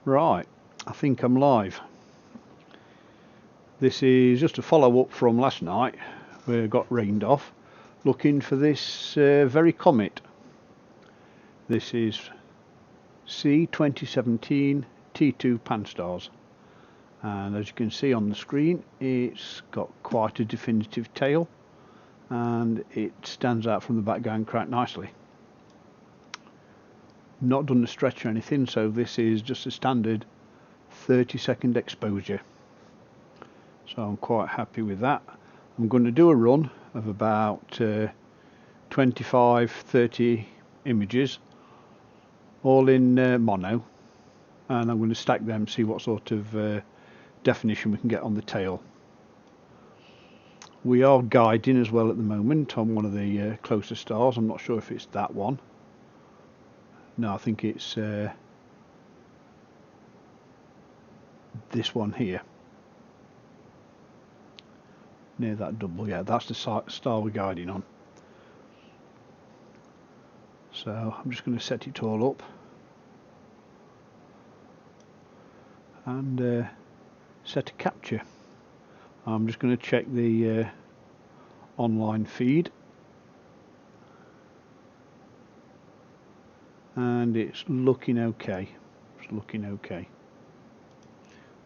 Right, I think I'm live. This is just a follow up from last night where I got rained off looking for this very comet. This is C2017 T2 PANSTARRS, and as you can see on the screen, it's got quite a definitive tail and it stands out from the background quite nicely. Not done a stretch or anything, so this is just a standard 30-second exposure, so I'm quite happy with that. I'm going to do a run of about 25-30 images, all in mono, and I'm going to stack them, see what sort of definition we can get on the tail. We are guiding as well at the moment on one of the closer stars. I'm not sure if it's that one. No, I think it's this one here, near that double. Yeah, that's the star we're guiding on. So I'm just going to set it all up and set a capture. I'm just going to check the online feed, and it's looking okay. It's looking okay.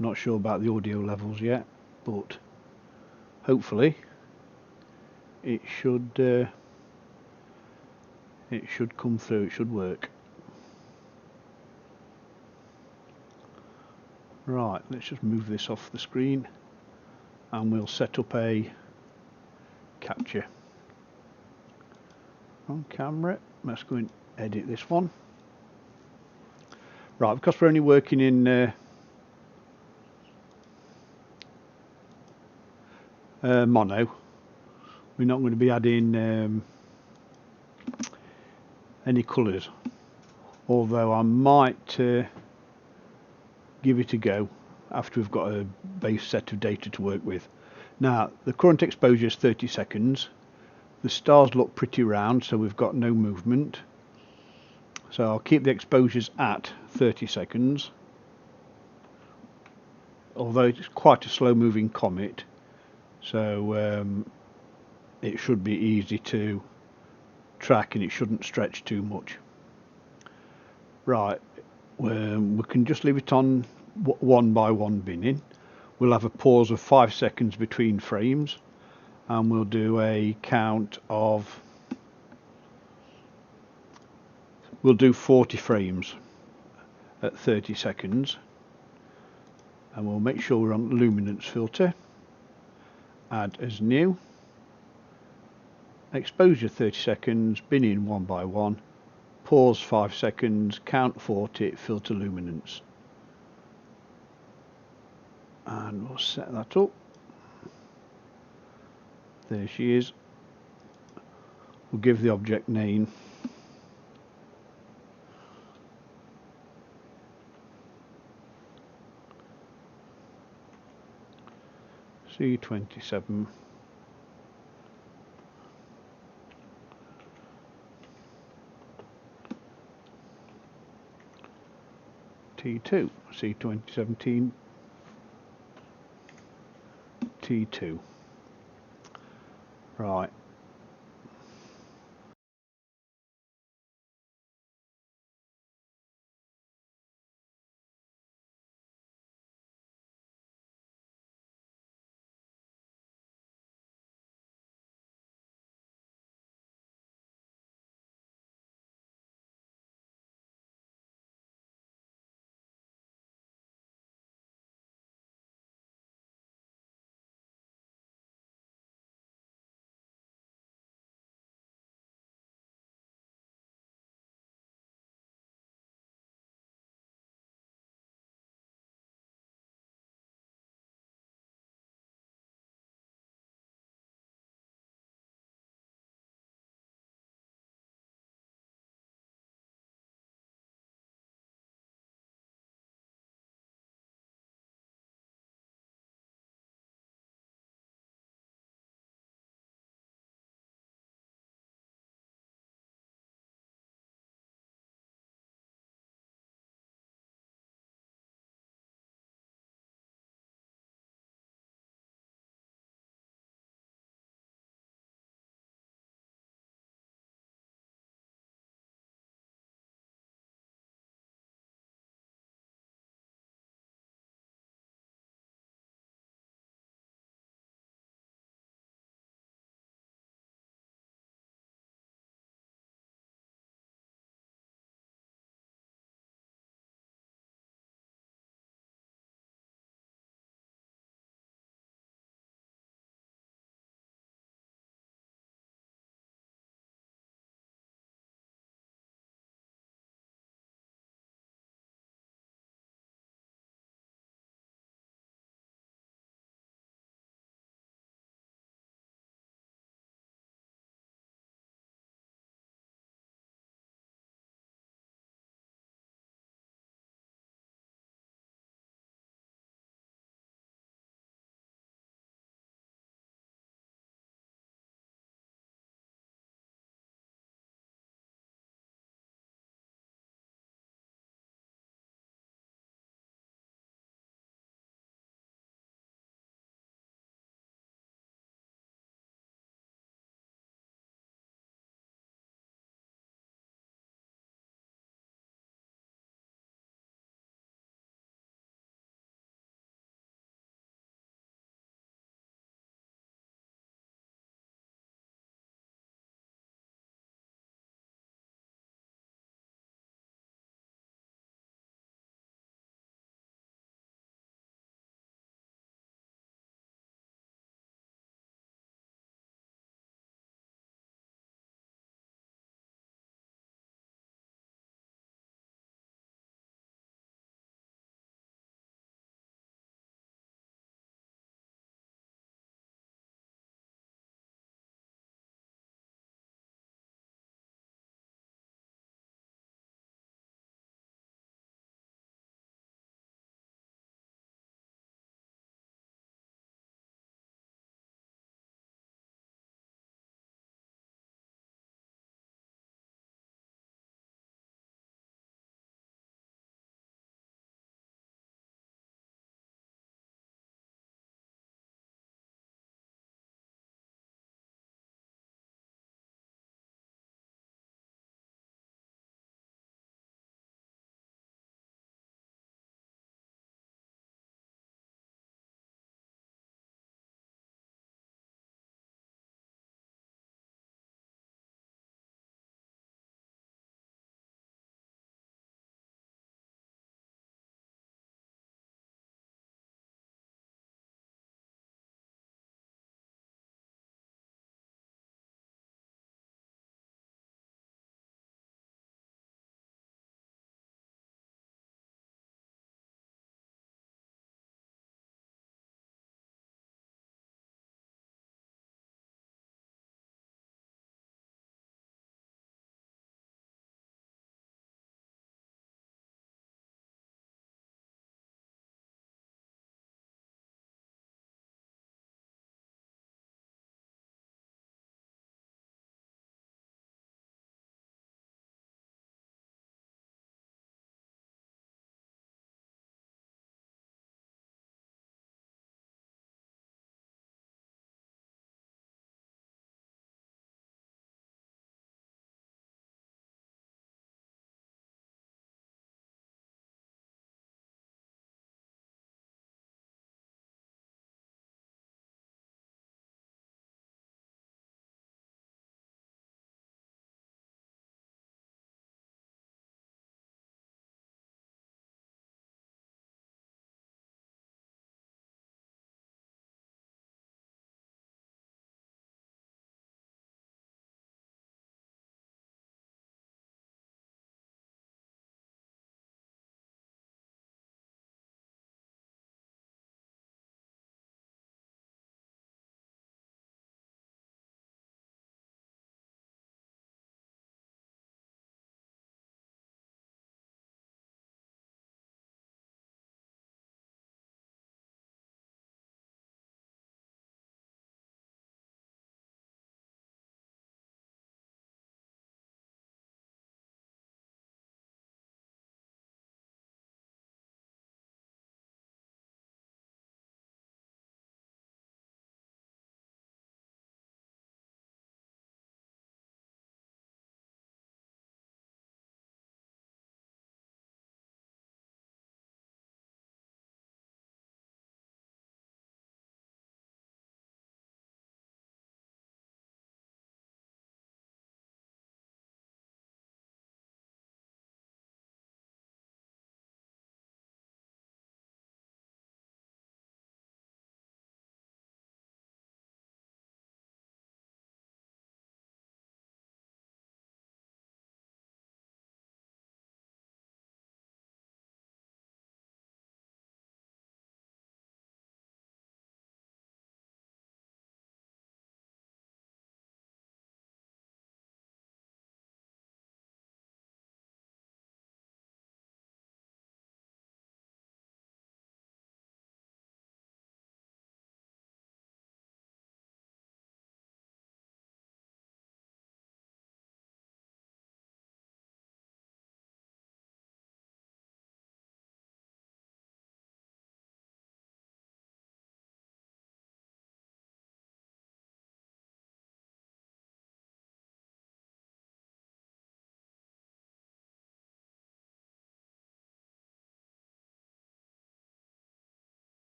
Not sure about the audio levels yet, but hopefully it should come through. It should work. Right, let's just move this off the screen and we'll set up a capture on camera. Let's go and edit this one. Right, because we're only working in mono, we're not going to be adding any colours, although I might give it a go after we've got a base set of data to work with. Now, the current exposure is 30 seconds. The stars look pretty round, so we've got no movement. So I'll keep the exposures at 30 seconds. Although it's quite a slow moving comet, so it should be easy to track and it shouldn't stretch too much. Right, we can just leave it on one by one binning. We'll have a pause of 5 seconds between frames, and we'll do a count of, we'll do 40 frames at 30 seconds, and we'll make sure we're on luminance filter, add as new, exposure 30 seconds, binning one by one, pause 5 seconds, count 40, filter luminance, and we'll set that up. There she is. We'll give the object name C27 T2, C2017 T2. Right.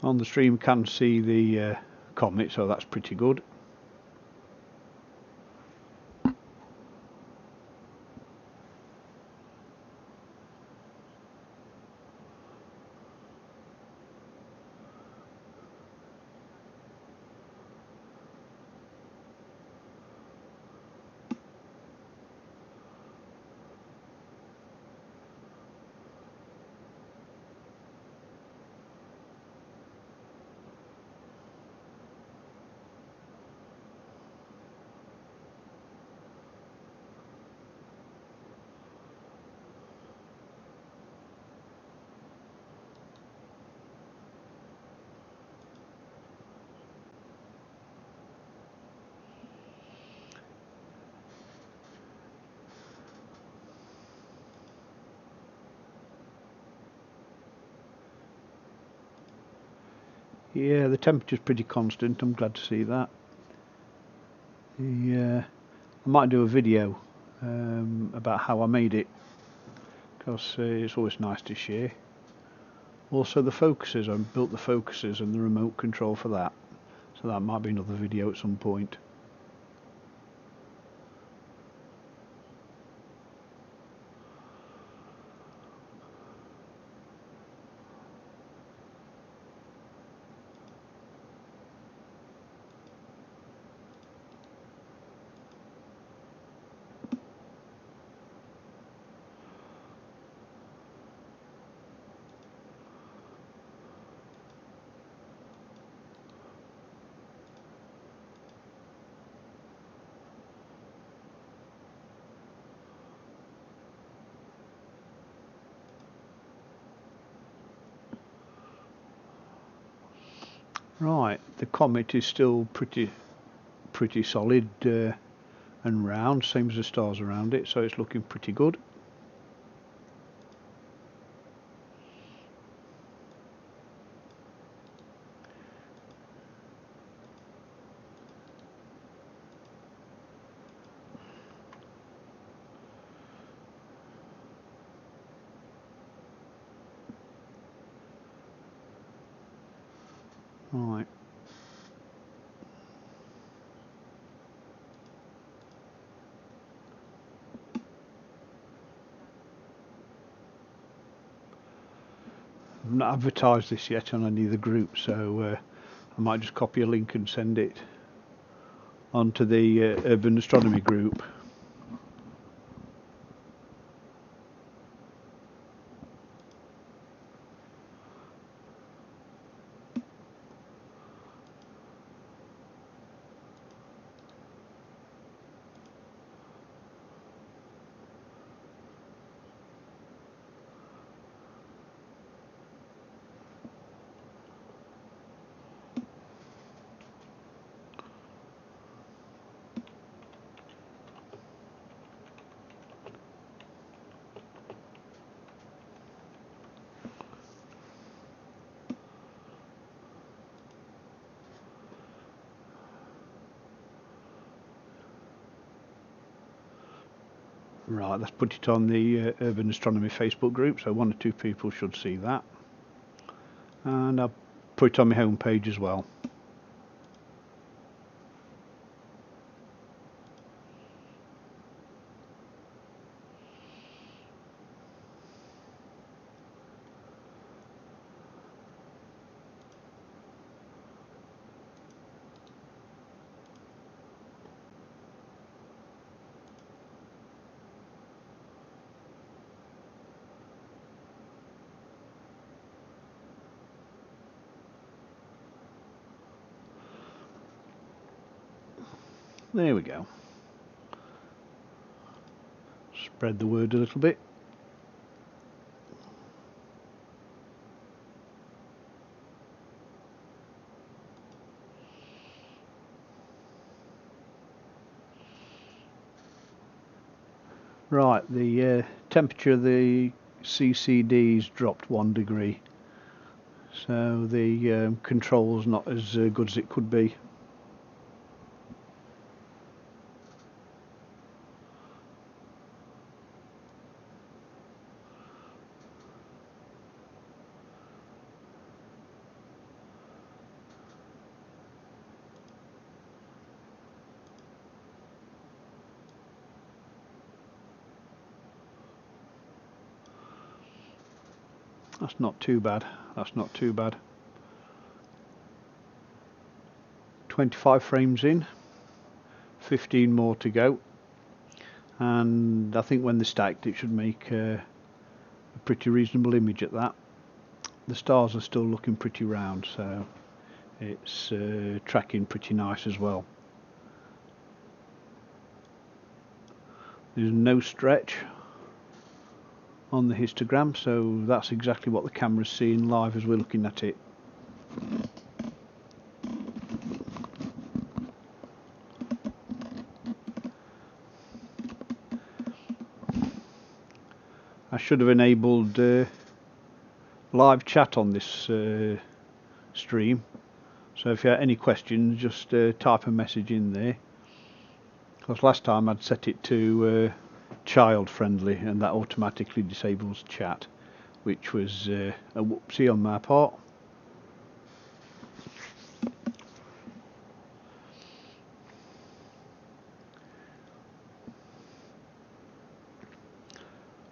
On the stream can see the comet, so that's pretty good. Yeah, the temperature's pretty constant. I'm glad to see that. I might do a video about how I made it, because it's always nice to share. Also the focuses, I built the focuses and the remote control for that, so that might be another video at some point. Right, the comet is still pretty solid and round, same as the stars around it, so it's looking pretty good. Right. I've not advertised this yet on any of the groups, so I might just copy a link and send it onto the Urban Astronomy group. Right, let's put it on the Urban Astronomy Facebook group, so 1 or 2 people should see that. And I'll put it on my homepage as well. There we go. Spread the word a little bit. Right, the temperature of the CCD's dropped 1 degree, so the control's not as good as it could be. That's not too bad. That's not too bad. 25 frames in, 15 more to go, and I think when they're stacked it should make a pretty reasonable image at that. The stars are still looking pretty round, so it's tracking pretty nice as well. There's no stretch on the histogram, so that's exactly what the camera's seeing live as we're looking at it. I should have enabled live chat on this stream, so if you have any questions just type a message in there, because last time I'd set it to child friendly and that automatically disables chat, which was a whoopsie on my part.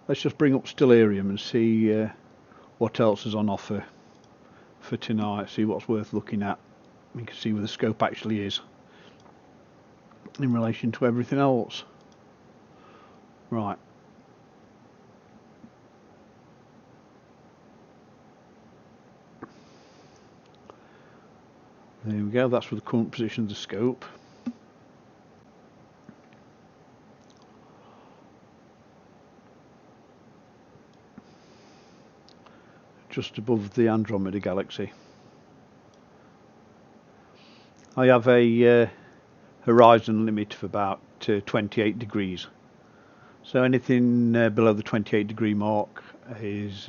Let's just bring up Stellarium and see what else is on offer for tonight, see what's worth looking at. You can see where the scope actually is in relation to everything else. Right. There we go, that's for the current position of the scope. Just above the Andromeda Galaxy. I have a horizon limit of about 28 degrees. So anything below the 28 degree mark is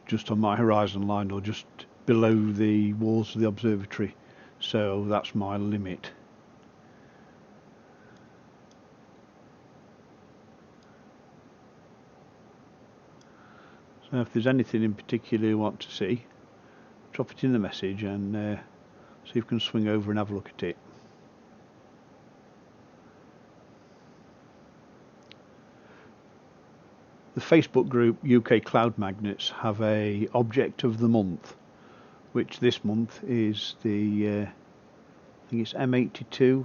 just on my horizon line or just below the walls of the observatory. So that's my limit. So if there's anything in particular you want to see, drop it in the message and see if you can swing over and have a look at it. The Facebook group UK Cloud Magnets have a object of the month, which this month is the I think it's M82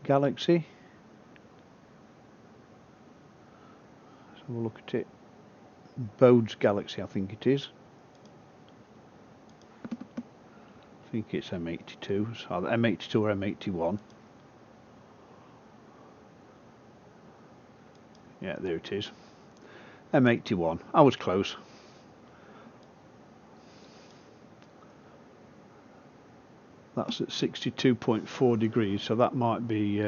Galaxy. Let's have a look at it. Bode's Galaxy, I think it is. I think it's M82, so either M82 or M81. Yeah, there it is. M81. I was close. That's at 62.4 degrees, so that might be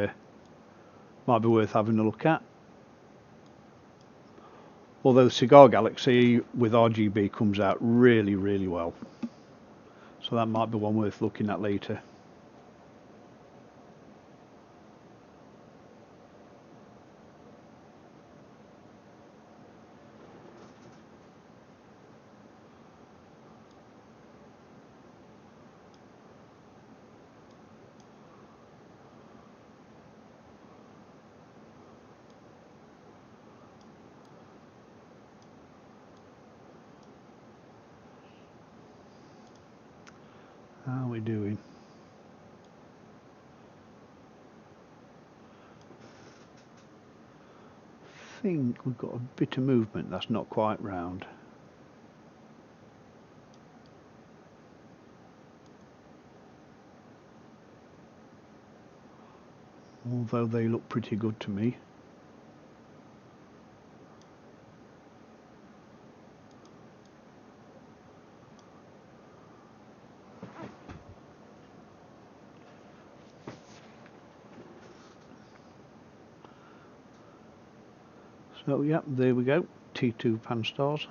worth having a look at. Although the Cigar Galaxy with RGB comes out really, really well, so that might be one worth looking at later. How are we doing? I think we've got a bit of movement that's not quite round. Although they look pretty good to me. So yeah, there we go, T2 PANSTARRS.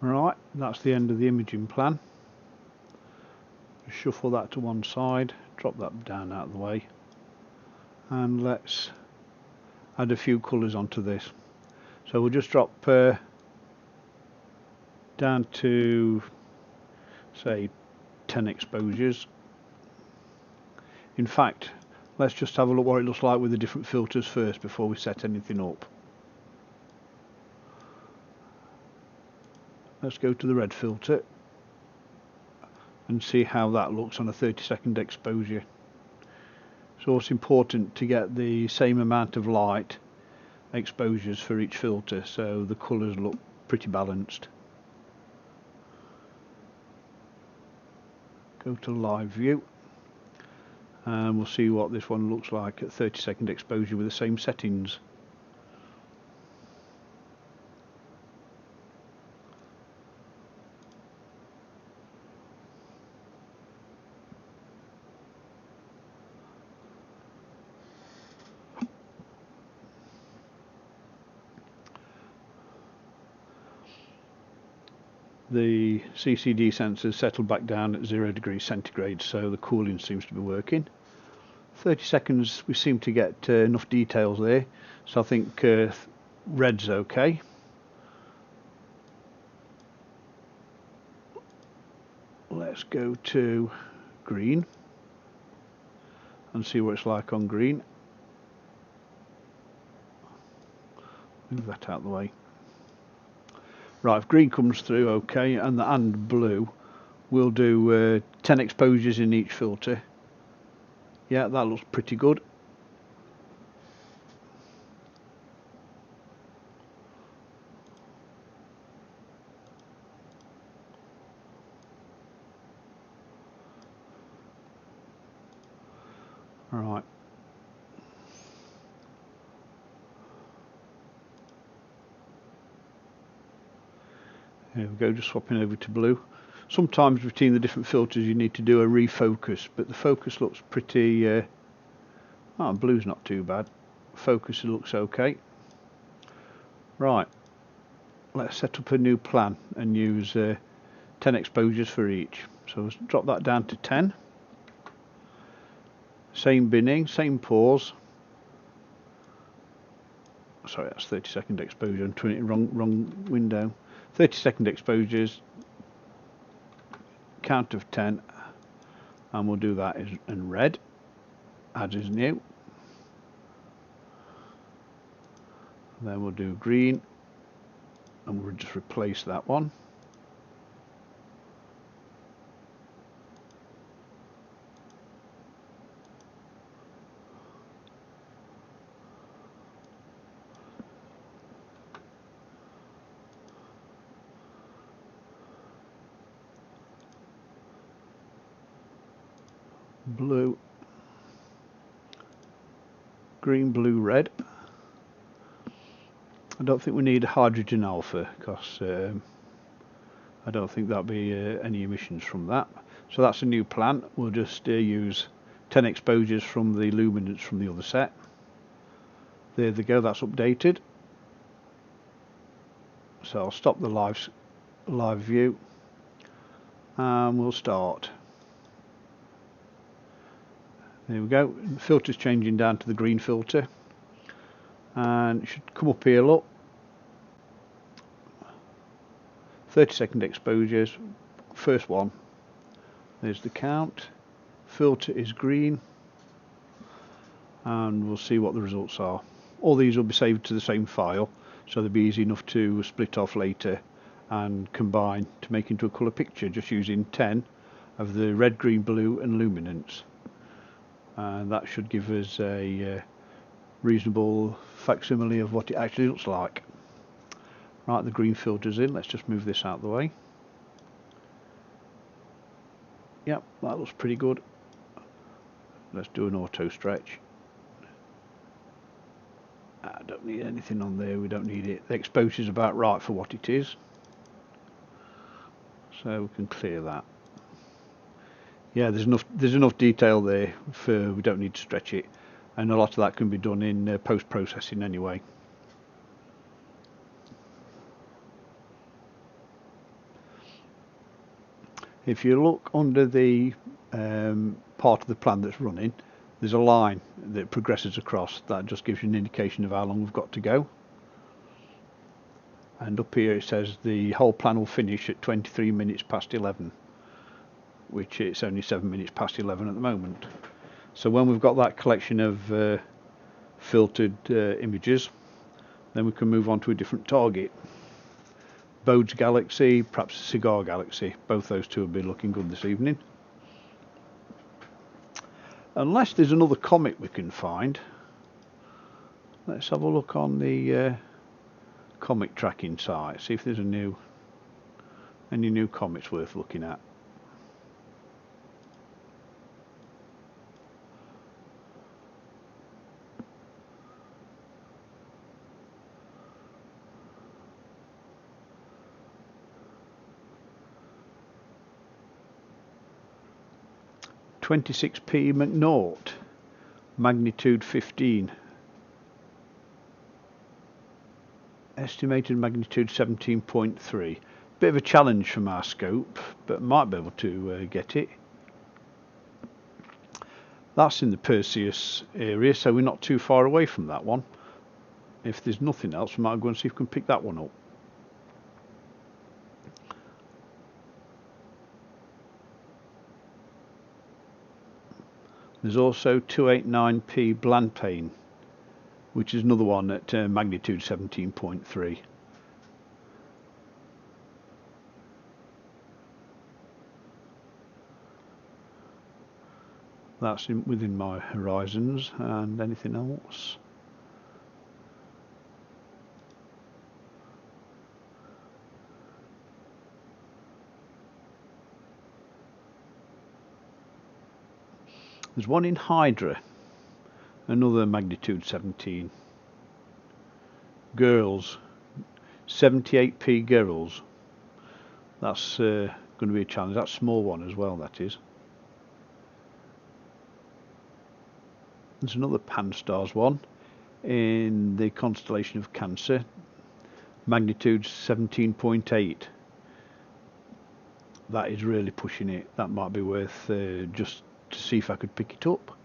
Right, that's the end of the imaging plan. Just shuffle that to one side, drop that down out of the way, and let's add a few colours onto this. So we'll just drop down to say 10 exposures. In fact, let's just have a look what it looks like with the different filters first before we set anything up. Let's go to the red filter and see how that looks on a 30-second exposure. So it's important to get the same amount of light exposures for each filter so the colours look pretty balanced. Go to live view and we'll see what this one looks like at 30-second exposure with the same settings. The CCD sensors settled back down at 0 degrees centigrade, so the cooling seems to be working. 30 seconds we seem to get enough details there, so I think red's okay. Let's go to green and see what it's like on green. Move that out of the way. Right, if green comes through okay, and blue, we'll do 10 exposures in each filter. Yeah, that looks pretty good. Right. Here we go, just swapping over to blue. Sometimes between the different filters you need to do a refocus, but the focus looks pretty... blue's not too bad. Focus looks okay. Right, let's set up a new plan and use 10 exposures for each. So let's drop that down to 10. Same binning, same pause. Sorry, that's 30-second exposure. I'm turning it wrong window. 30-second exposures, count of 10, and we'll do that in red. Add as new. Then we'll do green, and we'll just replace that one. Blue, green, blue, red. I don't think we need hydrogen alpha because I don't think that'll be any emissions from that. So that's a new plan. We'll just use 10 exposures from the luminance from the other set. There they go, that's updated. So I'll stop the live view and we'll start. There we go, the filter's changing down to the green filter, and it should come up here, look. 30-second exposures, first one. There's the count. Filter is green, and we'll see what the results are. All these will be saved to the same file, so they'll be easy enough to split off later and combine to make into a colour picture, just using 10 of the red, green, blue and luminance. And that should give us a reasonable facsimile of what it actually looks like. Right, the green filter's in. Let's just move this out of the way. Yep, that looks pretty good. Let's do an auto stretch. I don't need anything on there, we don't need it. The exposure's about right for what it is, so we can clear that. Yeah, there's enough detail there for we don't need to stretch it, and a lot of that can be done in post-processing anyway. If you look under the part of the plan that's running, there's a line that progresses across. That just gives you an indication of how long we've got to go. And up here it says the whole plan will finish at 23 minutes past 11, which it's only 7 minutes past 11 at the moment. So when we've got that collection of filtered images, then we can move on to a different target. Bode's Galaxy, perhaps Cigar Galaxy. Both those two have been looking good this evening. Unless there's another comet we can find. Let's have a look on the comet tracking site, see if there's any new comets worth looking at. (26P McNaught, magnitude 15, estimated magnitude 17.3. Bit of a challenge from our scope, but might be able to get it. That's in the Perseus area, so we're not too far away from that one. If there's nothing else, we might go and see if we can pick that one up. There's also 289P Blancpain, which is another one at magnitude 17.3. That's within my horizons. And anything else? There's one in Hydra, another magnitude 17. Girls, 78P Girls. That's going to be a challenge. That's a small one as well, that is. There's another PANSTARRS one in the constellation of Cancer, magnitude 17.8. That is really pushing it. That might be worth just to see if I could pick it up.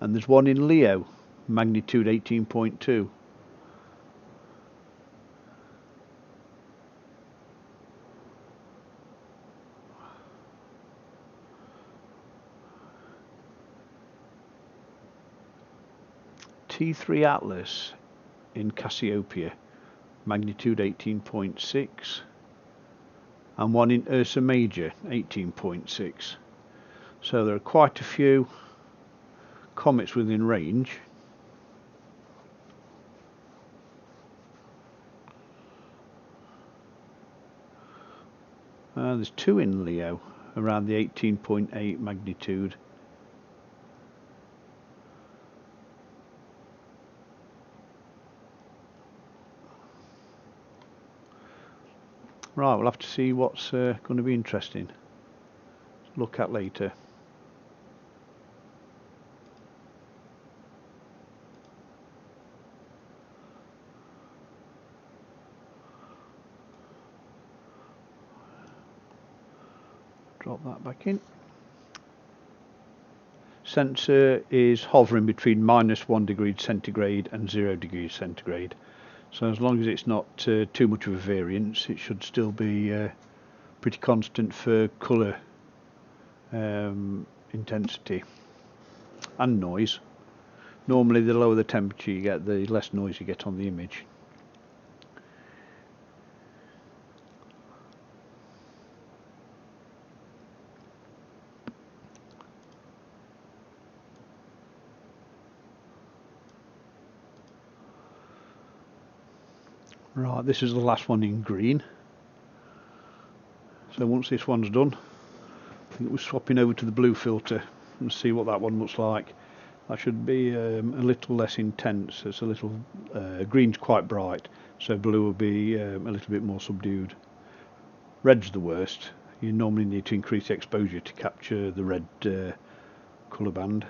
And there's one in Leo, magnitude 18.2. T2 Atlas in Cassiopeia, magnitude 18.6, and one in Ursa Major, 18.6. So there are quite a few comets within range. There's two in Leo around the 18.8 magnitude. Right, we'll have to see what's going to be interesting. Look at later. Drop that back in. Sensor is hovering between -1 degree centigrade and 0 degrees centigrade. So as long as it's not too much of a variance, it should still be pretty constant for colour intensity and noise. Normally the lower the temperature you get, the less noise you get on the image. Right, this is the last one in green. So once this one's done, I think we're swapping over to the blue filter and see what that one looks like. That should be a little less intense. It's a little green's quite bright, so blue will be a little bit more subdued. Red's the worst. You normally need to increase the exposure to capture the red colour band.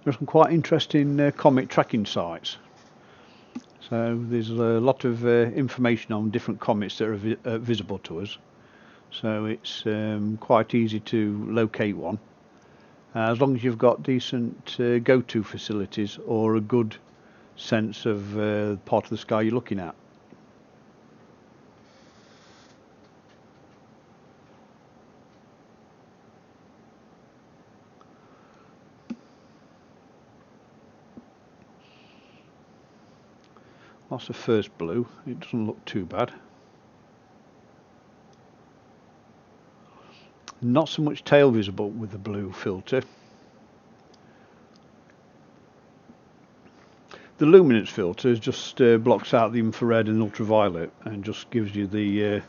There's some quite interesting comet tracking sites. So there's a lot of information on different comets that are visible to us. So it's quite easy to locate one, as long as you've got decent go-to facilities or a good sense of part of the sky you're looking at. That's the first blue. It doesn't look too bad. Not so much tail visible with the blue filter. The luminance filter just blocks out the infrared and ultraviolet and just gives you the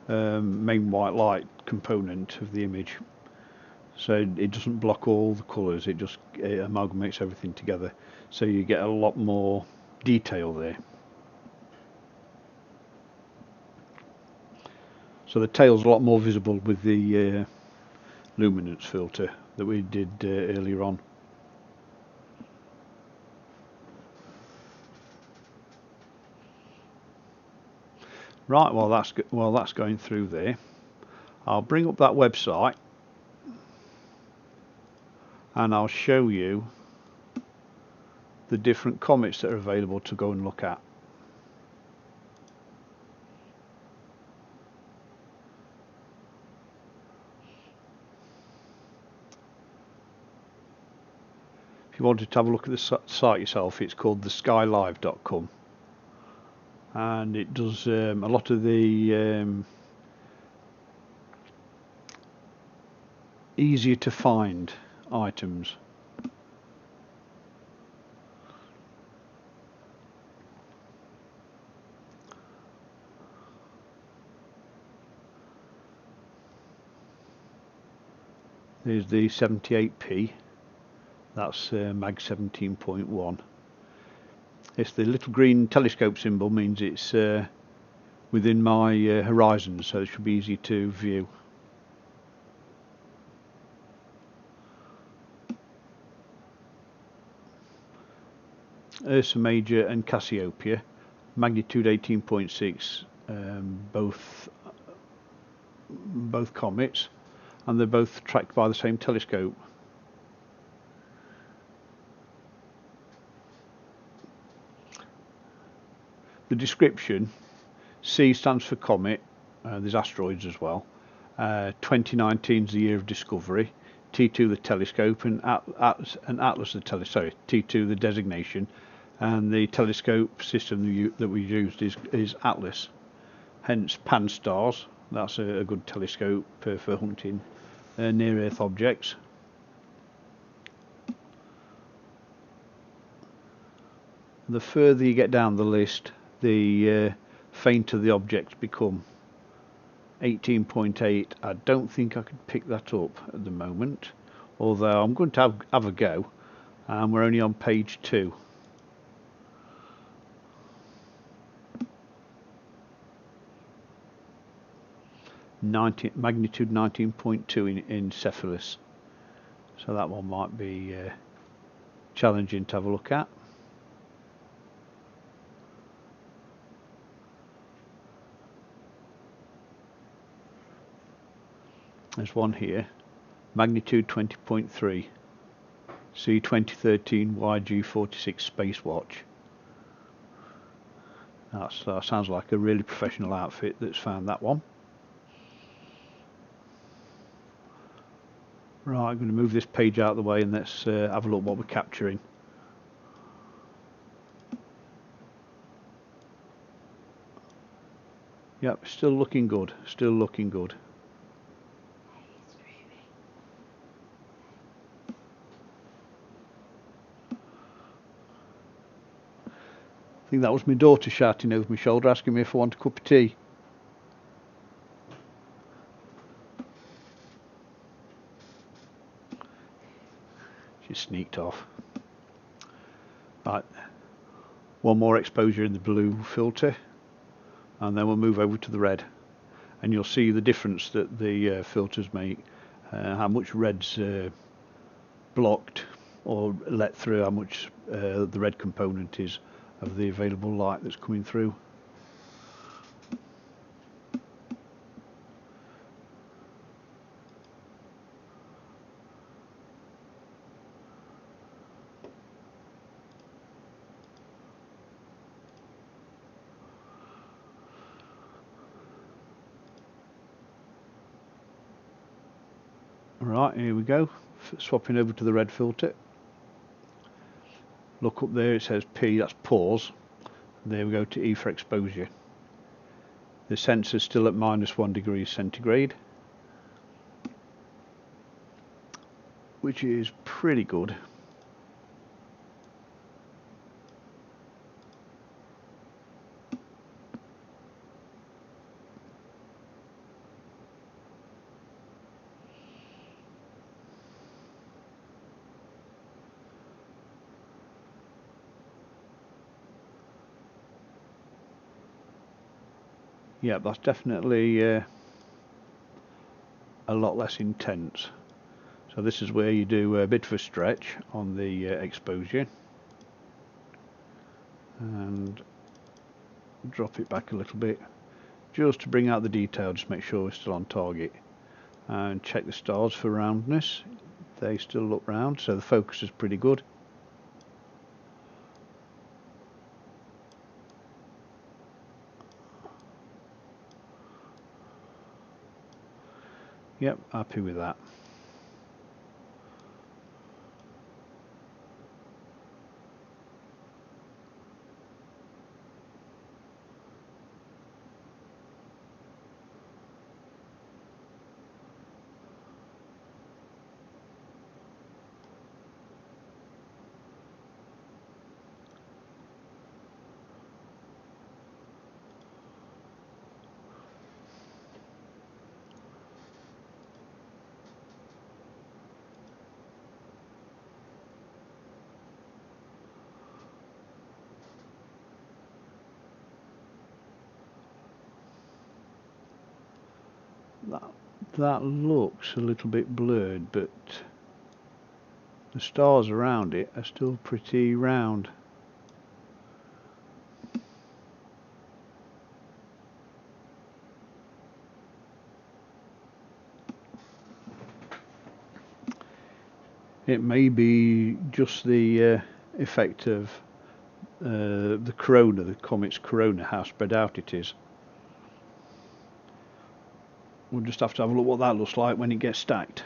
main white light component of the image. So it doesn't block all the colours, it just amalgamates everything together, so you get a lot more detail there. So the tail's a lot more visible with the luminance filter that we did earlier on. Right, while that's going through there, I'll bring up that website and I'll show you the different comets that are available to go and look at. If you wanted to have a look at the site yourself, it's called theskylive.com, and it does a lot of the easier to find items. There's the 78p, that's mag 17.1. It's the little green telescope symbol, means it's within my horizon, so it should be easy to view. Ursa Major and Cassiopeia, magnitude 18.6, both comets, and they're both tracked by the same telescope. The description: C stands for comet, there's asteroids as well. 2019 is the year of discovery. T2 the telescope, and Atlas the telescope. T2 the designation, and the telescope system that we used is Atlas. Hence PANSTARRS. That's a good telescope for hunting near-Earth objects. The further you get down the list, the fainter the objects become. 18.8, I don't think I could pick that up at the moment, although I'm going to have a go, and we're only on page 2. Magnitude 19.2 in Cephalus, so that one might be challenging to have a look at. There's one here, magnitude 20.3, C 2013 YG46 Space Watch. That sounds like a really professional outfit that's found that one. Right, I'm going to move this page out of the way and let's have a look what we're capturing. Yep, still looking good, still looking good. I think that was my daughter shouting over my shoulder, asking me if I want a cup of tea. She sneaked off. Right, one more exposure in the blue filter, and then we'll move over to the red, and you'll see the difference that the filters make, how much red's blocked or let through how much the red component is of the available light that's coming through. Right, here we go, swapping over to the red filter. Look up there, it says P, that's pause. There we go to E for exposure. The sensor's still at -1 degree centigrade, which is pretty good. Yeah, that's definitely a lot less intense. So this is where you do a bit of a stretch on the exposure and drop it back a little bit just to bring out the detail, just make sure we're still on target, and check the stars for roundness. They still look round, so the focus is pretty good. Yep, happy with that. That looks a little bit blurred, but the stars around it are still pretty round. It may be just the effect of the corona, the comet's corona, how spread out it is. We'll just have to have a look what that looks like when it gets stacked.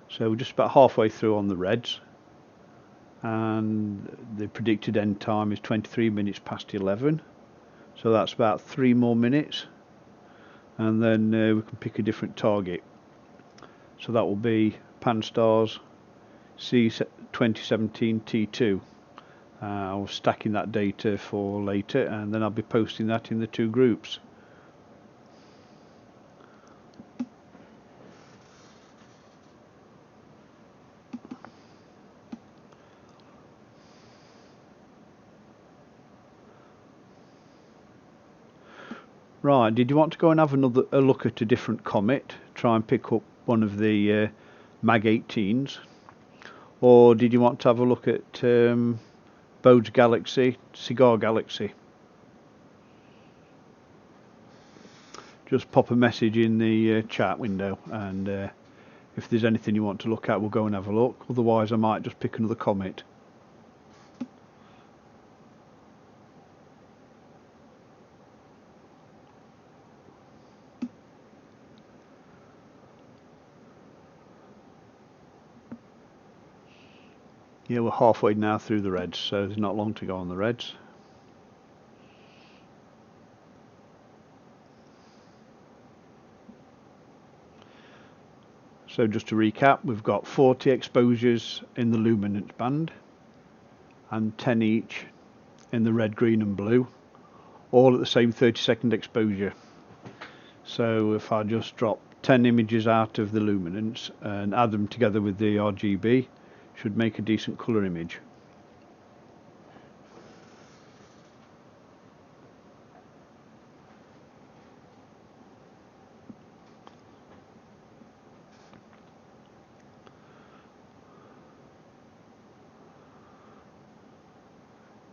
So we're just about halfway through on the reds, and the predicted end time is 23 minutes past 11, so that's about 3 more minutes, and then we can pick a different target. So that will be PANSTARRS C2017 T2. I'll stacking that data for later, and then I'll be posting that in the 2 groups. Right, did you want to go and have a look at a different comet, try and pick up one of the MAG-18s, or did you want to have a look at Bode's Galaxy, Cigar Galaxy? Just pop a message in the chat window, and if there's anything you want to look at, we'll go and have a look. Otherwise I might just pick another comet. Yeah, we're halfway now through the reds, so there's not long to go on the reds. So just to recap, we've got 40 exposures in the luminance band and 10 each in the red, green and blue, all at the same 30-second exposure. So if I just drop 10 images out of the luminance and add them together with the RGB, should make a decent colour image.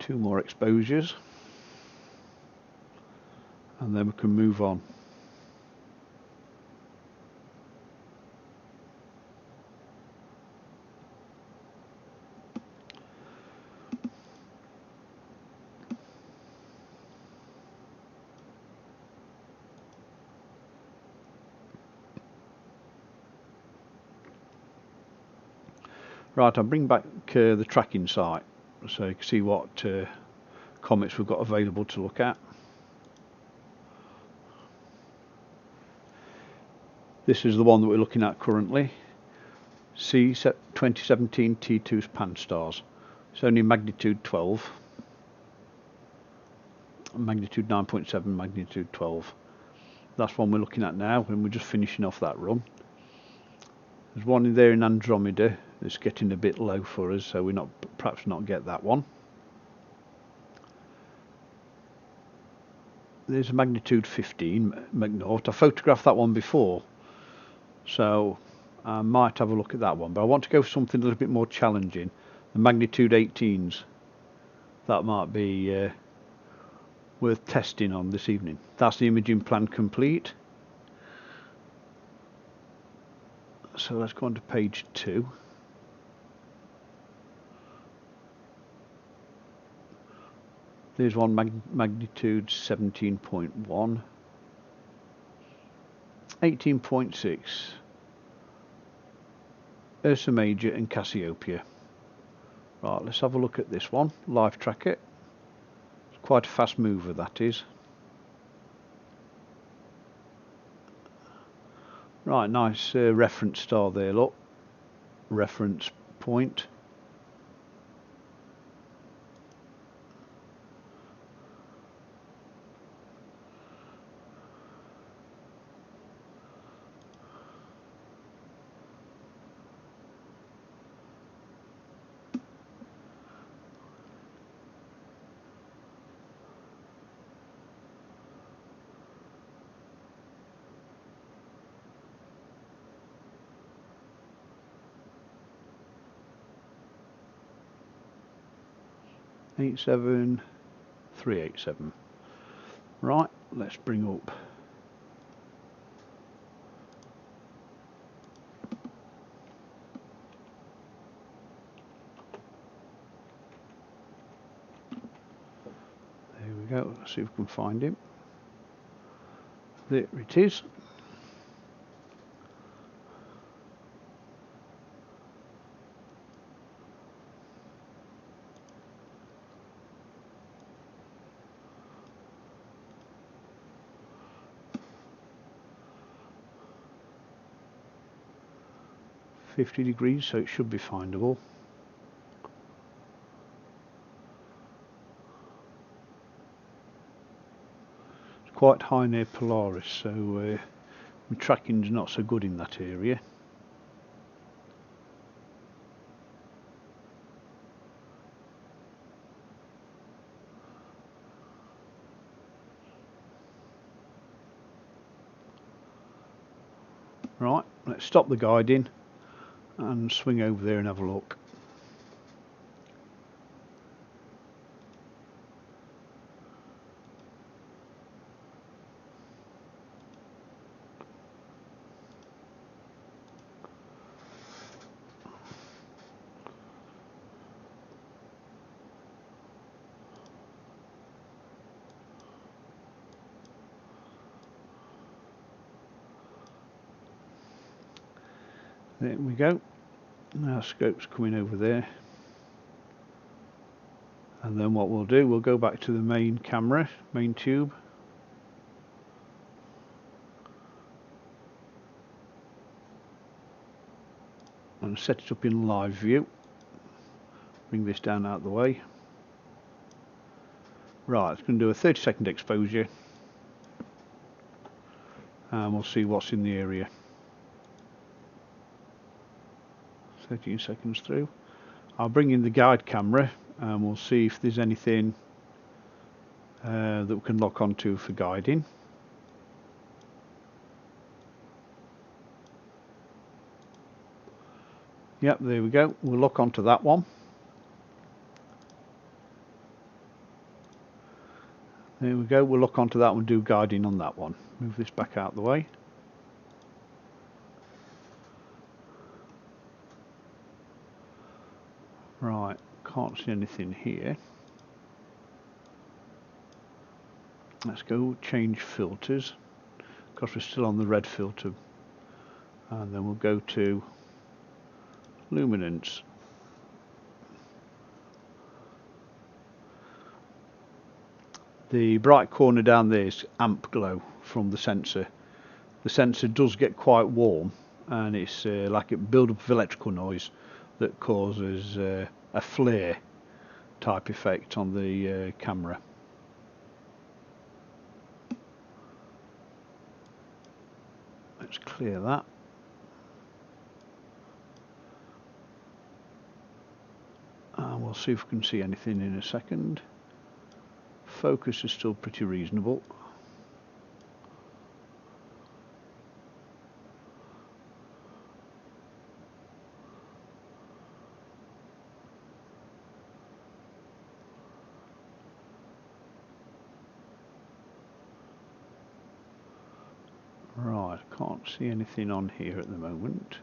2 more exposures and then we can move on. Right, I'll bring back the tracking site so you can see what comets we've got available to look at. This is the one that we're looking at currently, C2017 T2 PANSTARRS. It's only magnitude 12, magnitude 9.7, magnitude 12. That's one we're looking at now, and we're just finishing off that run. There's one in there in Andromeda that's getting a bit low for us, so we're perhaps not get that one. There's a magnitude 15 McNaught. I photographed that one before, so I might have a look at that one, but I want to go for something a little bit more challenging. The magnitude 18s, that might be worth testing on this evening. That's the imaging plan complete. So let's go on to page 2. There's one magnitude 17.1, 18.6, Ursa Major and Cassiopeia. Right, let's have a look at this one, live track it. It's quite a fast mover, that is. Right, nice reference star there, look, reference point. Eight 7387. Right, let's bring up there we go. Let's see if we can find him. There it is. .50°, so it should be findable. It's quite high near Polaris, so my tracking's not so good in that area. Right, let's stop the guiding and swing over there and have a look. There we go. Now scope's coming over there, and then what we'll do, we'll go back to the main camera, main tube, and set it up in live view. Bring this down out of the way. Right, it's going to do a 30-second exposure, and we'll see what's in the area. 13 seconds through. I'll bring in the guide camera and we'll see if there's anything that we can lock onto for guiding. Yep, there we go. We'll lock onto that one. There we go, we'll look onto that one and do guiding on that one. Move this back out of the way. Right, can't see anything here. Let's go change filters, because we're still on the red filter. And then we'll go to luminance. The bright corner down there is amp glow from the sensor. The sensor does get quite warm, and it's like a build-up of electrical noise that causes a flare type effect on the camera. Let's clear that. And we'll see if we can see anything in a second. Focus is still pretty reasonable. Right, can't see anything on here at the moment.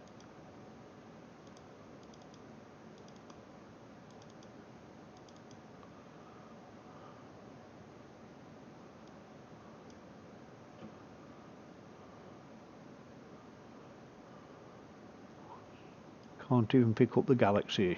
Can't even pick up the galaxy.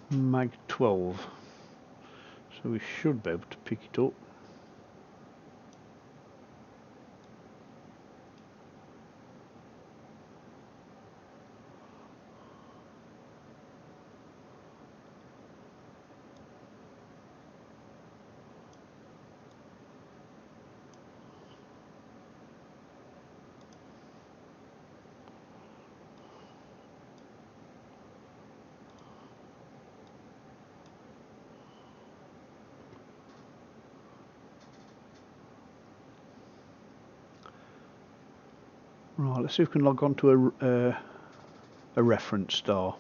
Mag 12, so we should be able to pick it up. Right, let's see if we can log on to a reference star,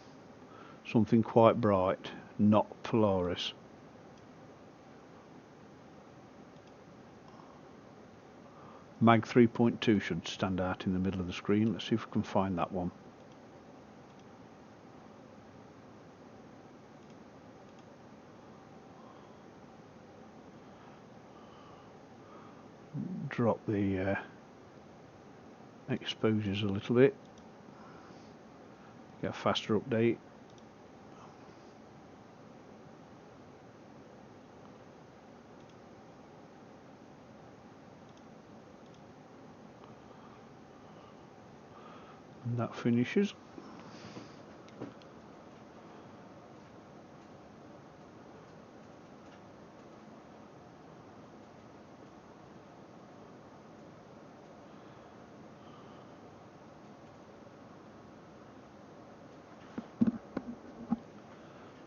something quite bright, not Polaris. Mag 3.2 should stand out in the middle of the screen. Let's see if we can find that one. Drop the exposures a little bit, get a faster update. And that finishes.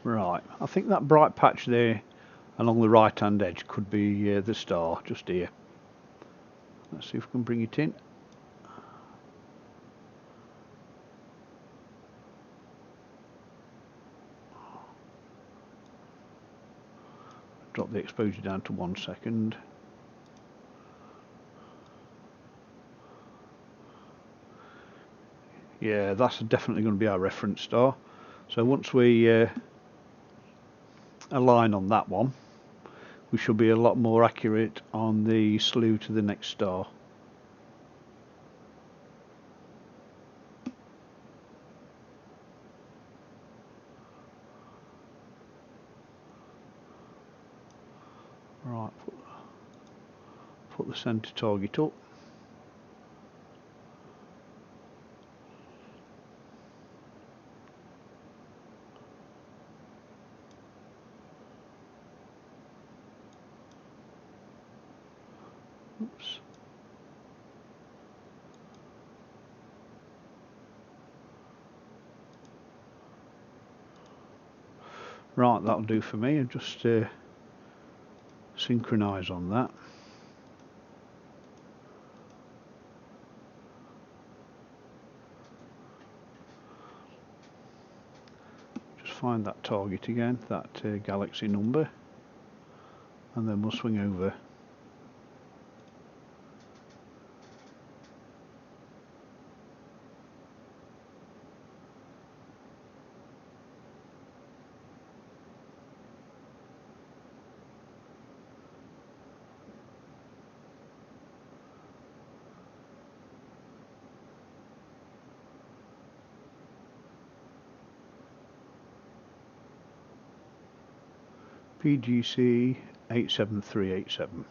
Right, I think that bright patch there along the right hand edge could be the star just here. Let's see if we can bring it in. Drop the exposure down to 1 second. Yeah, that's definitely going to be our reference star. So once we align on that one, we should be a lot more accurate on the slew to the next star. Right, put the centre target up. Oops. Right, that'll do for me. I'll just synchronise on that. Just find that target again, that galaxy number, and then we'll swing over. PGC 87387.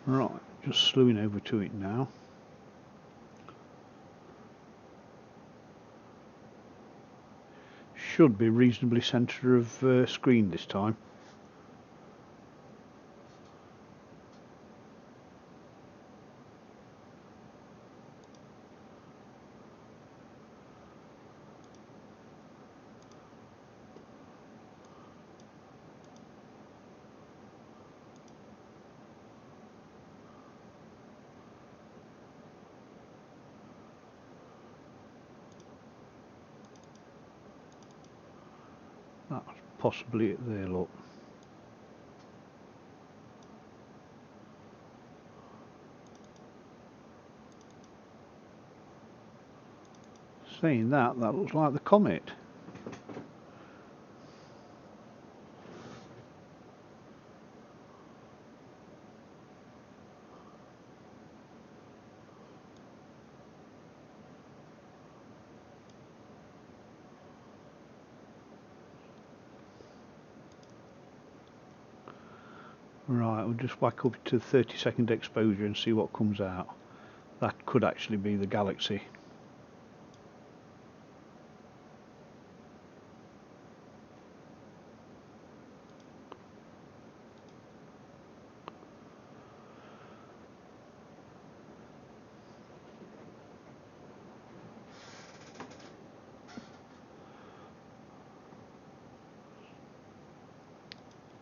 Right, just slewing over to it now. Should be reasonably centre of screen this time. That's possibly it there, look. Saying that, that looks like the Comet. Right, we'll just whack up to 30-second exposure and see what comes out. That could actually be the galaxy.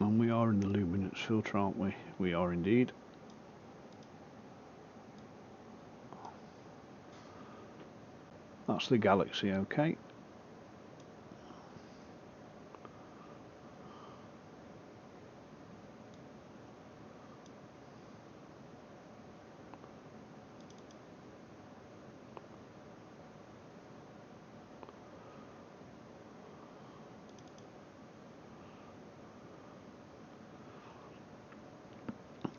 And we are in the luminance filter, aren't we? We are indeed. That's the galaxy, okay.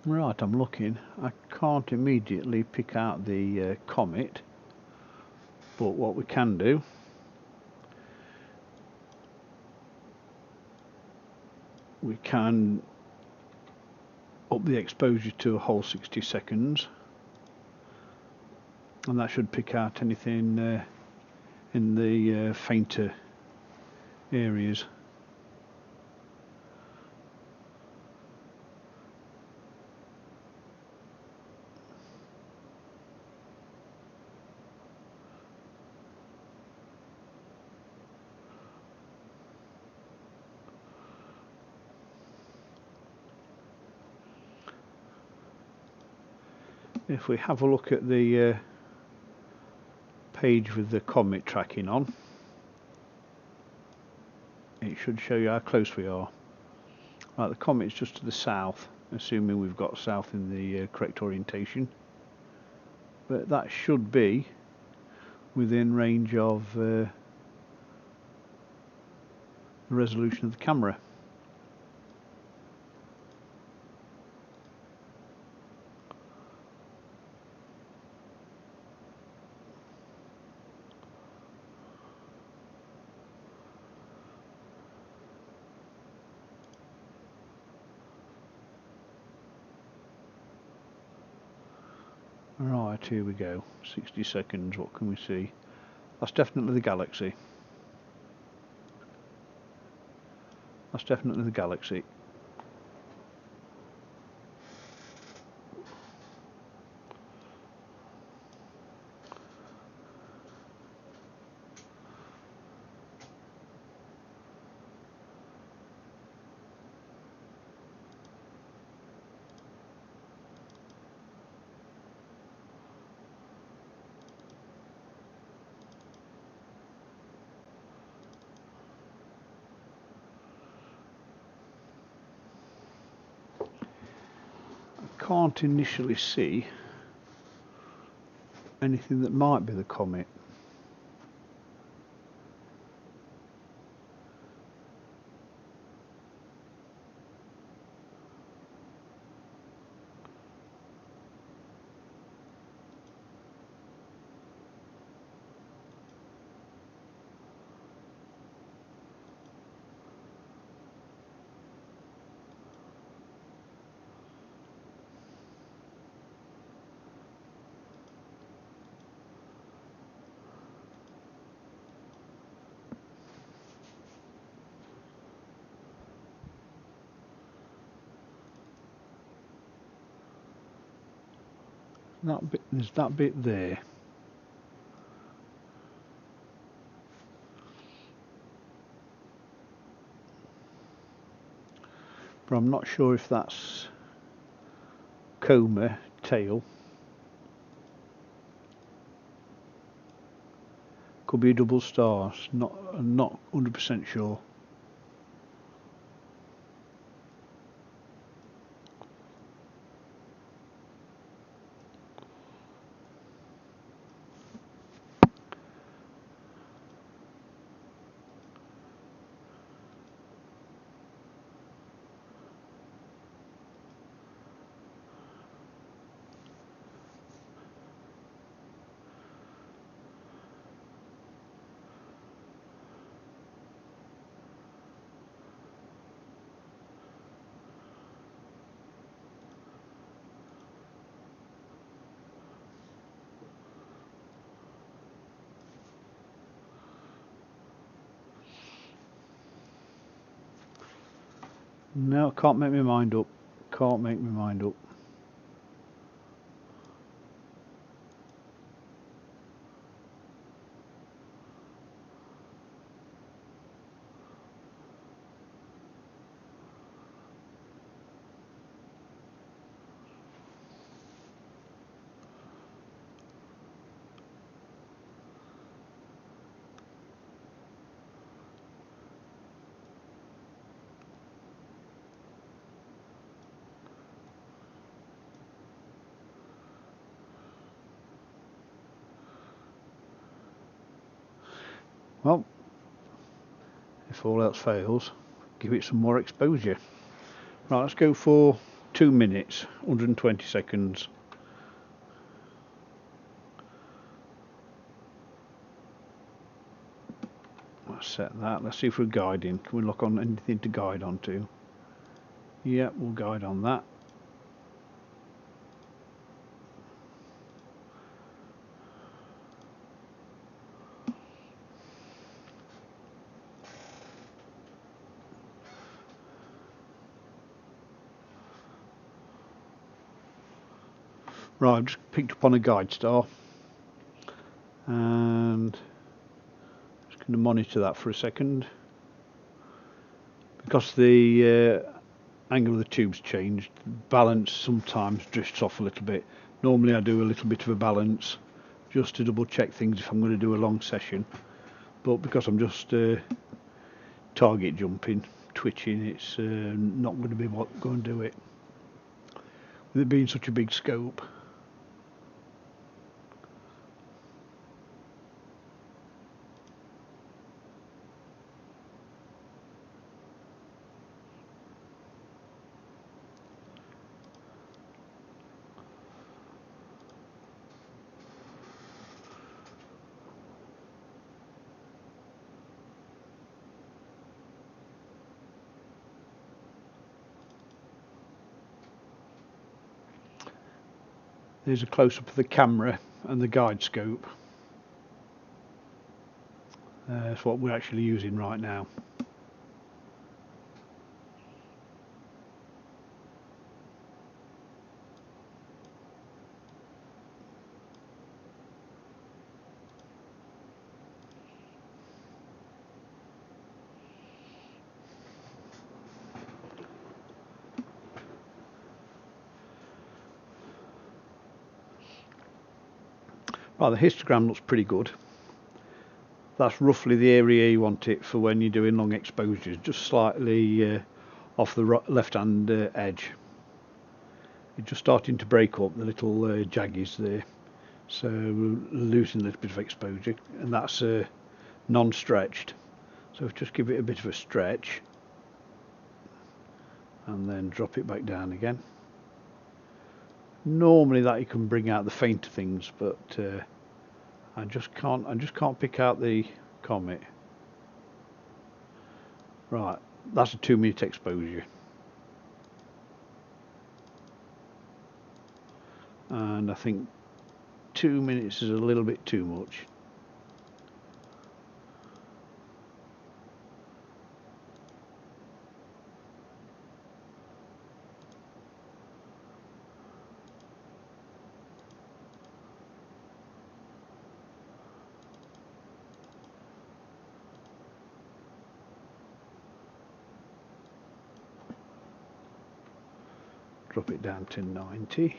Right, I'm looking. I can't immediately pick out the Comet, but what we can do, we can up the exposure to a whole 60 seconds, and that should pick out anything in the fainter areas. if we have a look at the page with the Comet tracking on, it should show you how close we are. Right, the Comet's just to the south, assuming we've got south in the correct orientation, but that should be within range of the resolution of the camera. Right, here we go. 60 seconds, what can we see? That's definitely the galaxy. That's definitely the galaxy. Can't initially see anything that might be the Comet. That bit, there's that bit there. But I'm not sure if that's Comet tail. Could be a double star. I'm not 100% sure. No, can't make my mind up. Can't make my mind up. Well, if all else fails, give it some more exposure. Right, let's go for 2 minutes, 120 seconds. Let's set that. Let's see if we're guiding. Can we look on anything to guide onto? Yeah, we'll guide on that. Right, I've just picked up on a guide star and just going to monitor that for a second. Because the angle of the tube's changed, the balance sometimes drifts off a little bit. Normally I do a little bit of a balance just to double check things if I'm going to do a long session, but because I'm just target jumping, twitching, it's not going to be what going to do it. With it being such a big scope. There's a close-up of the camera and the guide scope. That's what we're actually using right now. Right, the histogram looks pretty good. That's roughly the area you want it for when you're doing long exposures, just slightly off the left hand edge. It's just starting to break up the little jaggies there, so we're losing a little bit of exposure, and that's non-stretched. So just give it a bit of a stretch and then drop it back down again. Normally that you can bring out the fainter things, but I just can't pick out the Comet. Right, that's a 2-minute exposure, and I think 2 minutes is a little bit too much. Drop it down to 90.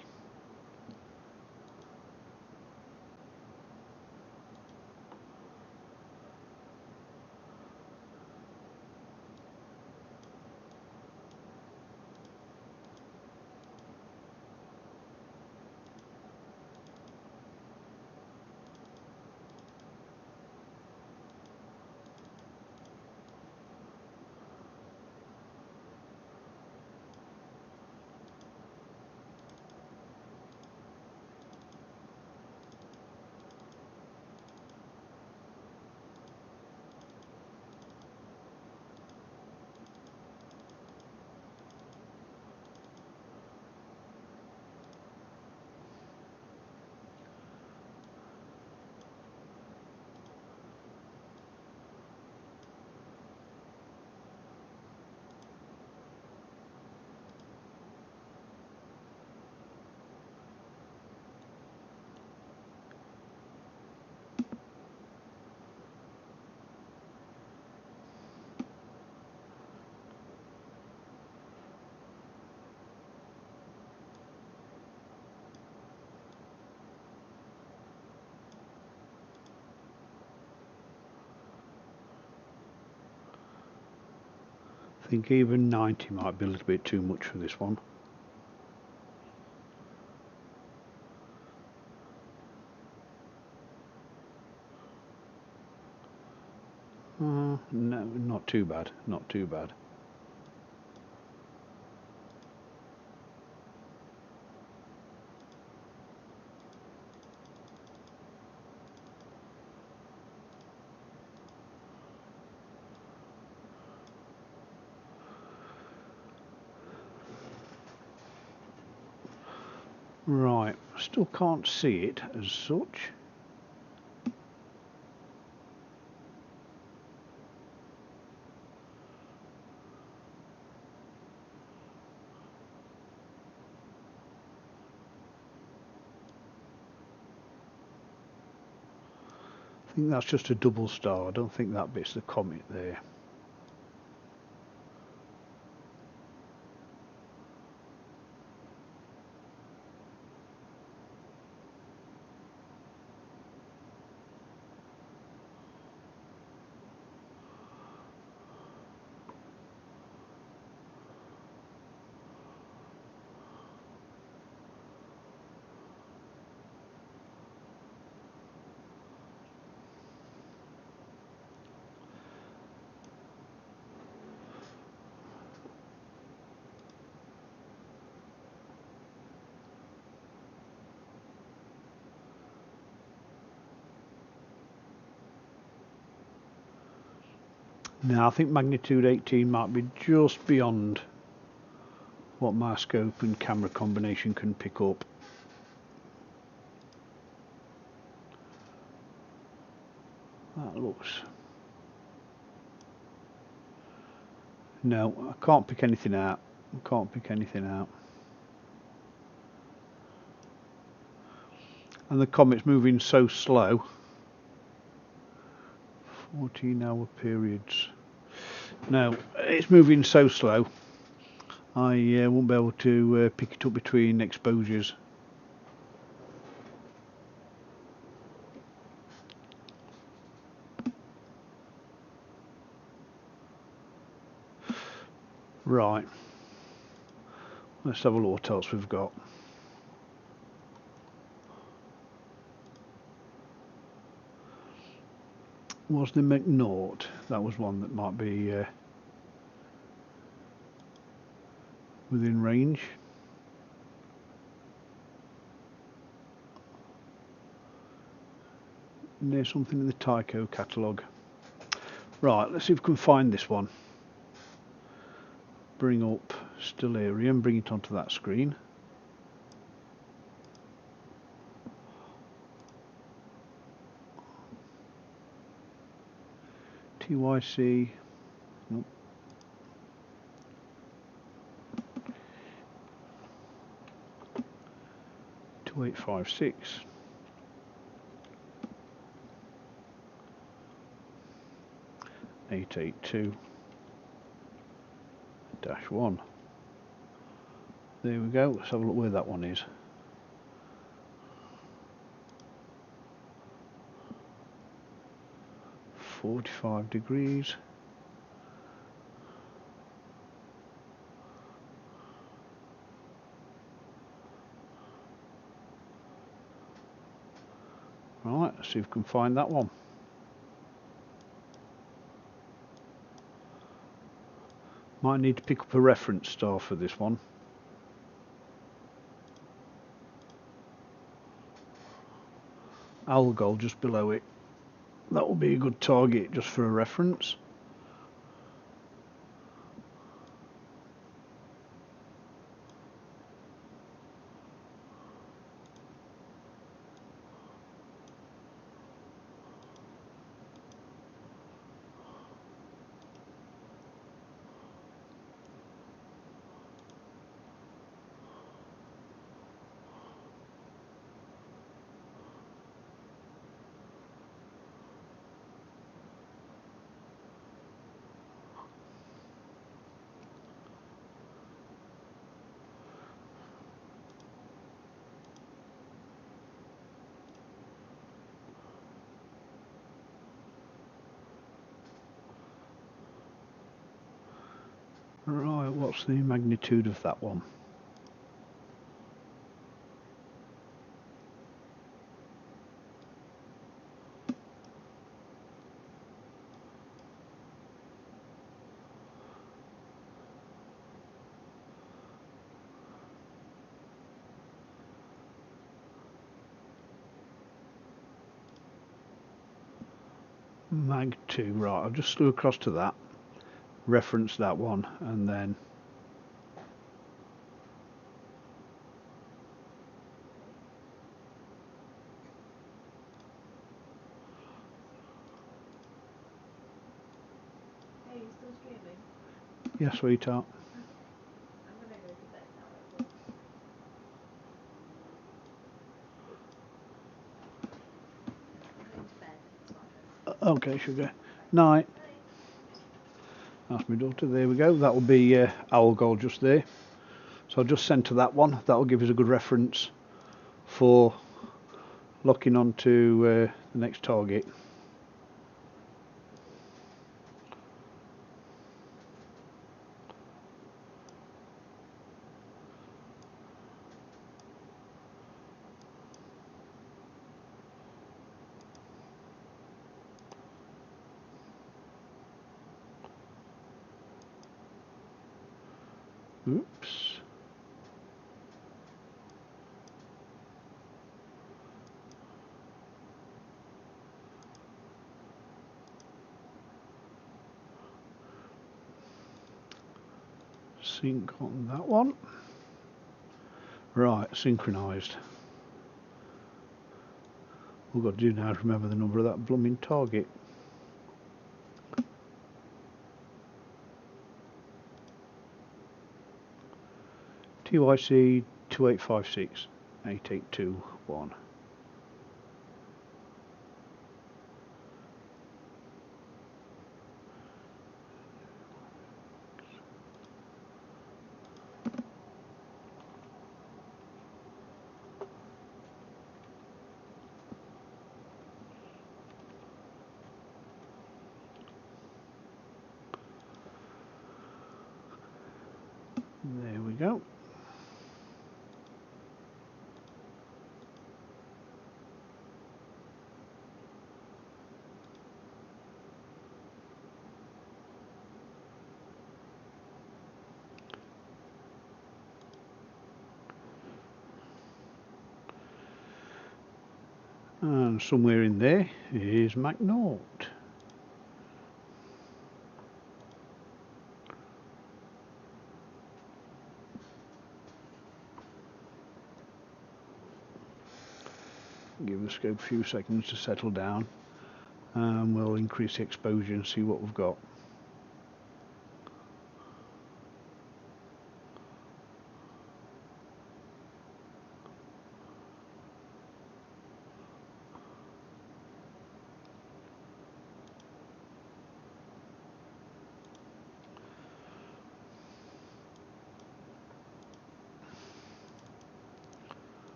I think even 90 might be a little bit too much for this one. No, not too bad, not too bad. Right, still can't see it as such. I think that's just a double star. I don't think that bit's the Comet there. Now I think magnitude 18 might be just beyond what my scope and camera combination can pick up. That looks... No, I can't pick anything out. I can't pick anything out. And the comet's moving so slow. 14-hour periods. No, it's moving so slow I won't be able to pick it up between exposures. Right, let's have a look what else we've got. Was the McNaught? That was one that might be within range. And there's something in the Tycho catalogue. Right, let's see if we can find this one. Bring up Stellarium, bring it onto that screen. TYC. Nope. (2856). 882-1. There we go. Let's have a look where that one is. (45°). Right, let's see if we can find that one. Might need to pick up a reference star for this one. Algol just below it. That will be a good target just for a reference. Right, what's the magnitude of that one? Mag 2, right, I'll just slew across to that, reference that one, and then Hey, you still streaming? yeah, sweetheart. I'm gonna go to bed now, okay? I'm going to bed, Smarter. Okay, sugar. Night. Night. That's my daughter. There we go. That will be Algol just there. So I'll just centre that one. That will give us a good reference for locking onto the next target. Oops. sync on that one. Right, synchronised. All we've got to do now is remember the number of that blooming target. TYC 2856 8821. There we go. And somewhere in there is Mach 0. Give the scope a few seconds to settle down, and we'll increase the exposure and see what we've got.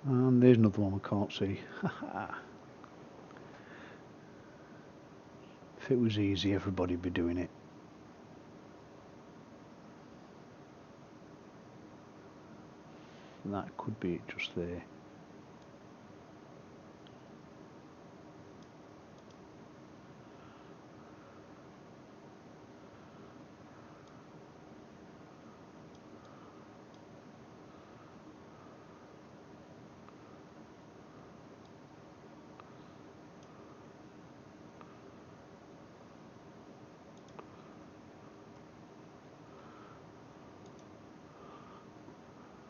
And there's another one I can't see. If it was easy, everybody'd be doing it. And that could be it just there.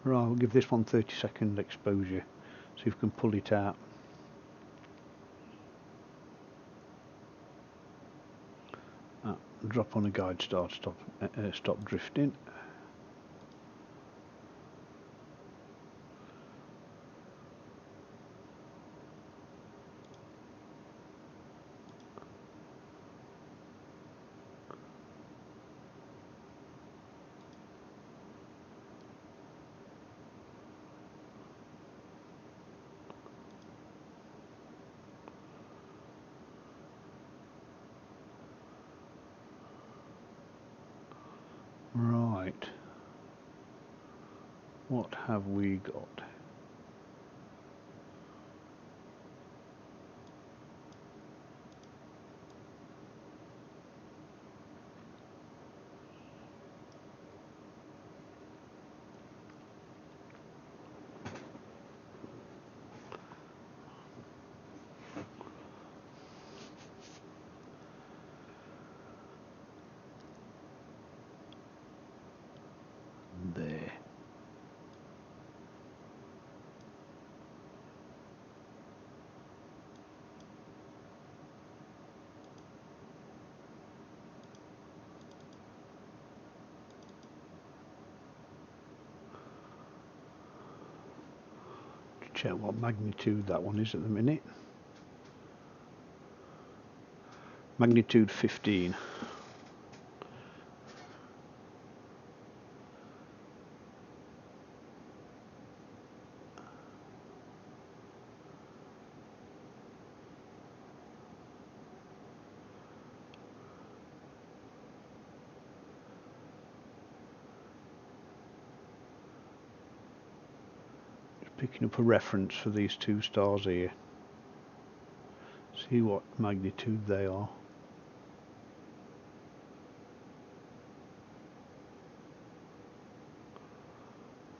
Right, we'll give this one 30-second exposure, see if we can pull it out. Drop on a guide star to stop drifting. Right, what have we got? There. Check what magnitude that one is at the minute. Magnitude 15. Picking up a reference for these two stars here. See what magnitude they are.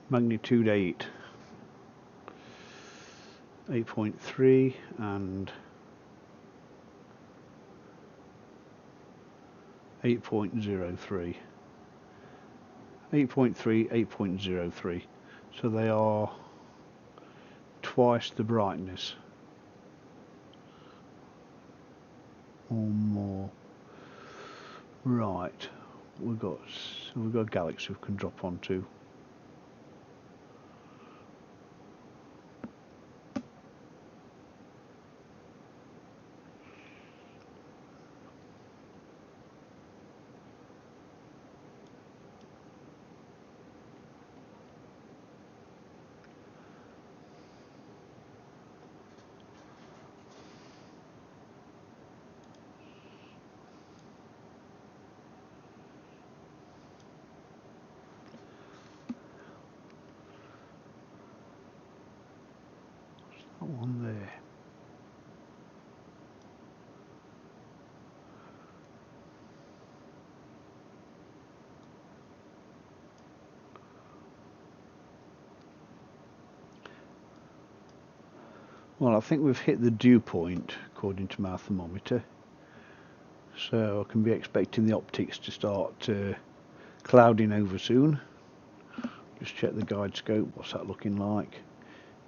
magnitude 8, 8.3 and 8.03. 8.3, 8.03. So they are twice the brightness or more. Right, we've got a galaxy we can drop onto. That one there. Well, I think we've hit the dew point according to my thermometer, so I can be expecting the optics to start clouding over soon. Just check the guide scope, what's that looking like?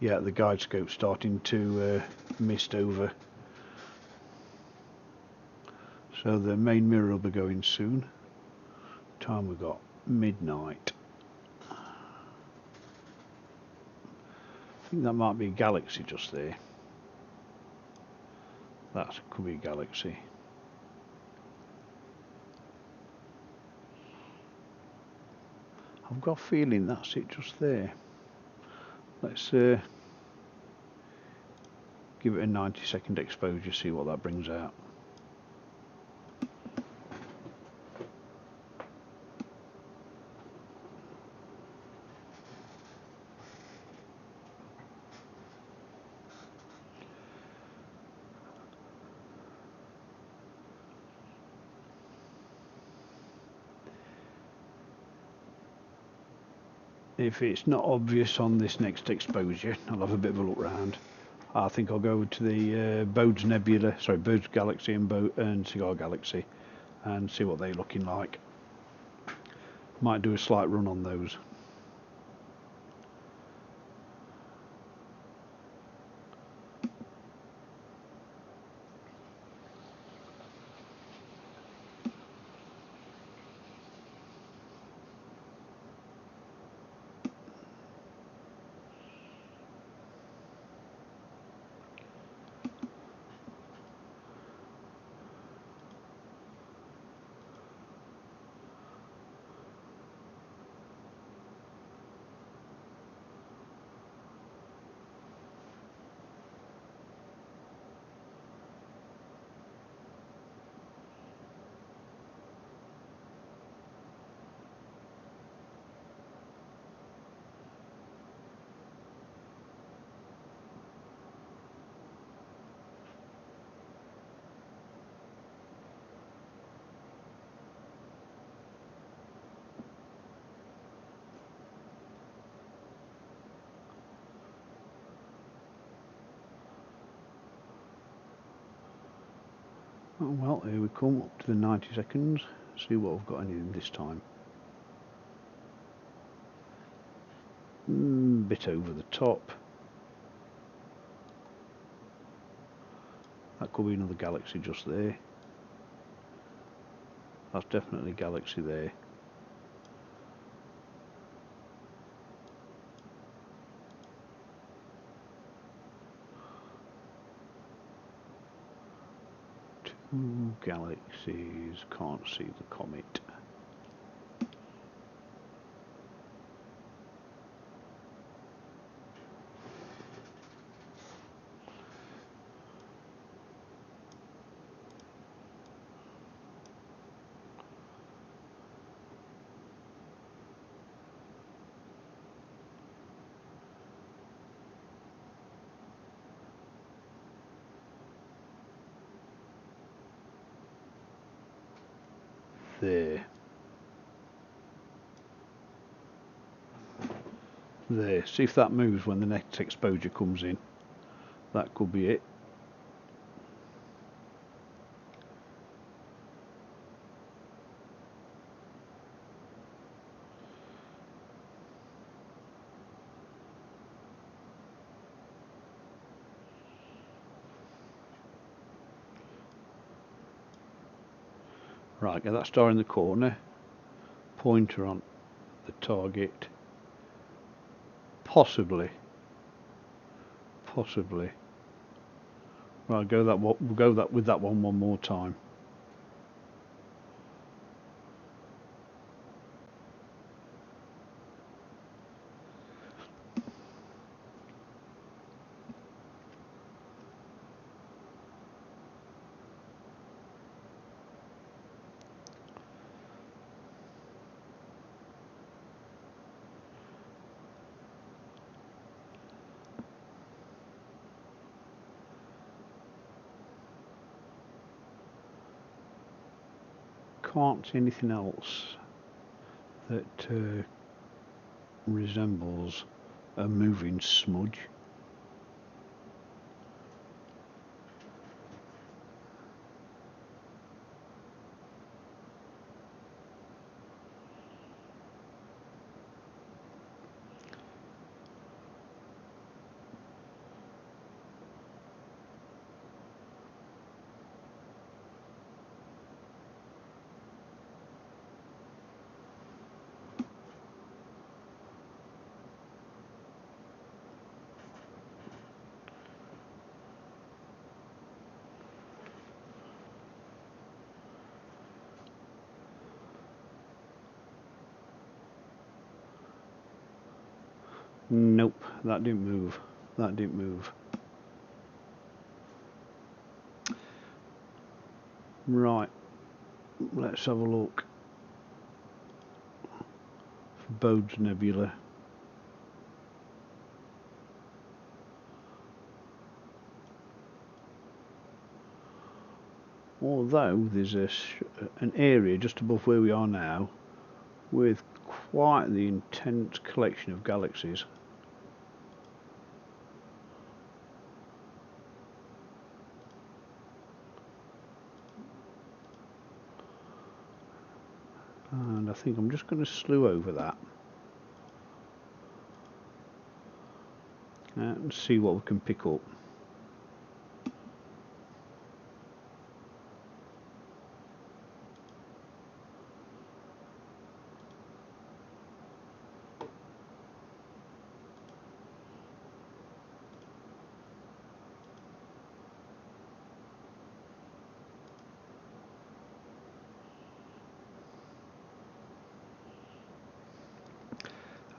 Yeah, the guide scope's starting to mist over. So the main mirror will be going soon. Time we've got midnight. I think that might be a galaxy just there. That could be a galaxy. I've got a feeling that's it just there. Let's give it a 90-second exposure, see what that brings out. If it's not obvious on this next exposure, I'll have a bit of a look round. I think I'll go to the Bode's Nebula, sorry, Bode's Galaxy and Cigar Galaxy, and see what they're looking like. Might do a slight run on those. Oh, well, here we come up to the 90 seconds. See what we've got anything this time. Bit over the top. That could be another galaxy just there. That's definitely a galaxy there. Two galaxies, can't see the comet. There. There, see if that moves when the next exposure comes in. That could be it. Right, get that star in the corner, pointer on the target, possibly. Right, we'll go with that one more time. Can't see anything else that resembles a moving smudge. Nope, that didn't move. Right, let's have a look for Bode's Nebula. Although there's an area just above where we are now with quite the intense collection of galaxies. And I think I'm just going to slew over that and see what we can pick up.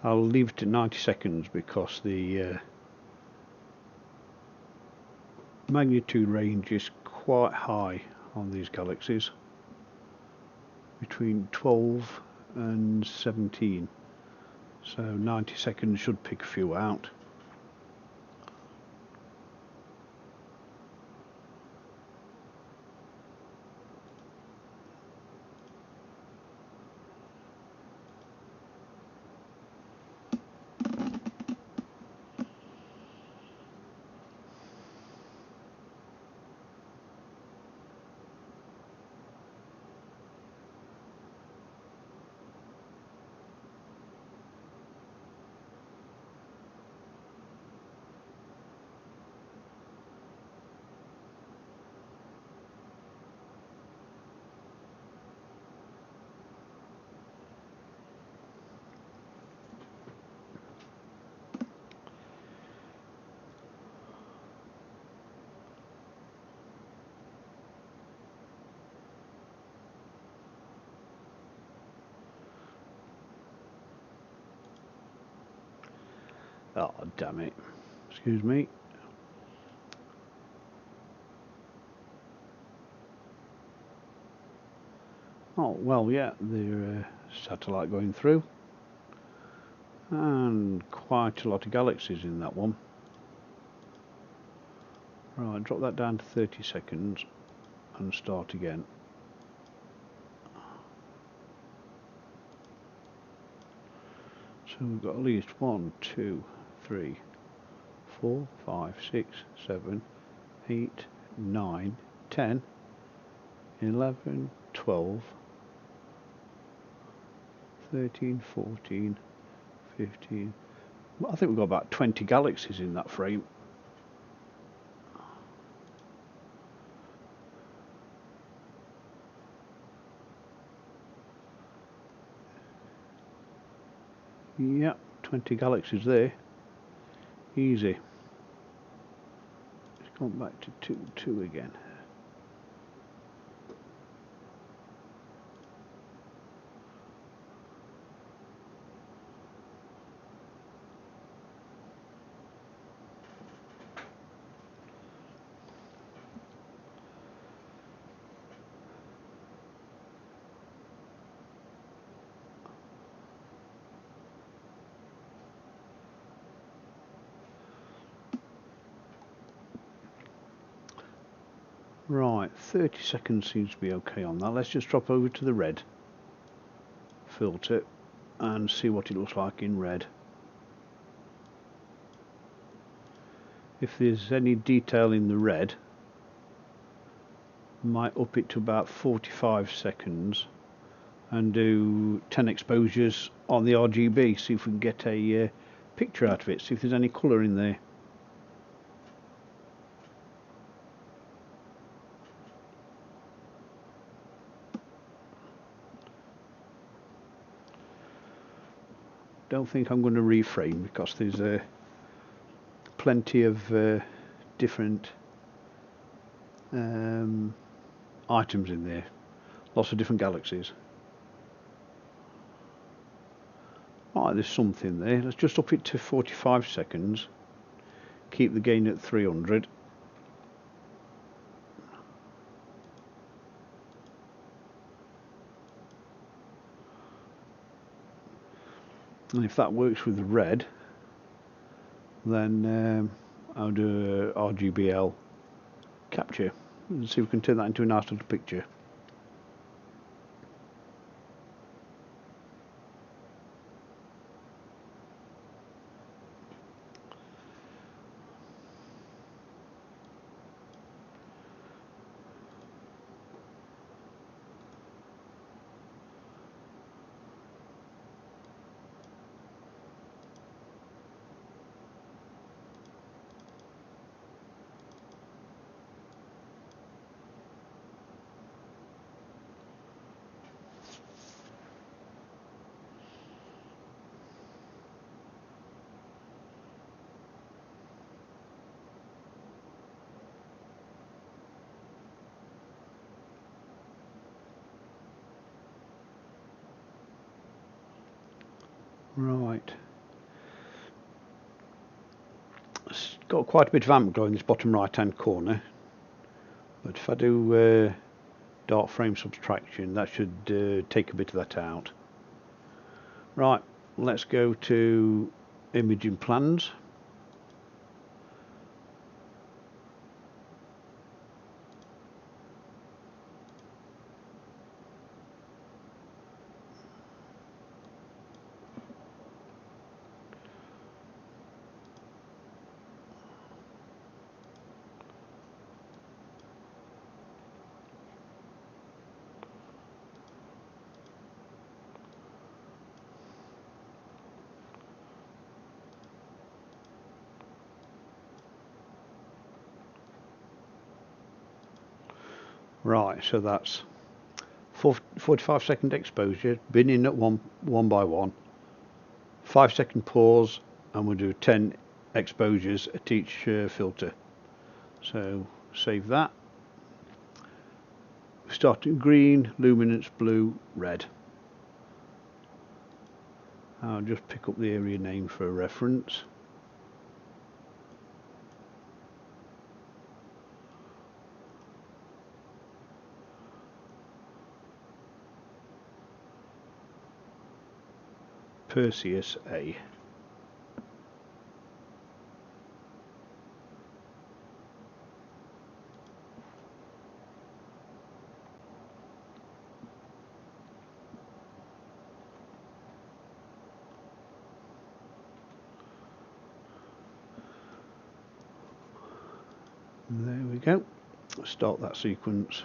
I'll leave it at 90 seconds because the magnitude range is quite high on these galaxies, between 12 and 17, so 90 seconds should pick a few out. Oh, damn it. Excuse me. Oh, well, yeah, the satellite going through. And quite a lot of galaxies in that one. Right, drop that down to 30 seconds and start again. So So we've got at least 1, 2, 3, 4, 5, 6, 7, 8, 9, 10, 11, 12, 13, 14, 15. I think we've got about 20 galaxies in that frame. Yep, 20 galaxies there. Easy. Let's go back to 2 again. Right, 30 seconds seems to be okay on that. Let's just drop over to the red filter and see what it looks like in red. If there's any detail in the red, I might up it to about 45 seconds and do 10 exposures on the RGB, see if we can get a picture out of it, see if there's any colour in there. Don't think I'm going to reframe because there's plenty of different items in there, lots of different galaxies. Right, there's something there. Let's just up it to 45 seconds, keep the gain at 300. And if that works with the red, then I'll do a RGBL capture and see if we can turn that into a nice little picture. Right, it's got quite a bit of amp glow in this bottom right hand corner, but if I do dark frame subtraction, that should take a bit of that out. Right, let's go to imaging plans. Right, so that's 45-second exposure, binning at one by one, 5-second pause, and we'll do 10 exposures at each filter. So save that. Starting green, luminance blue, red. I'll just pick up the area name for a reference. Perseus A. There we go. Start that sequence.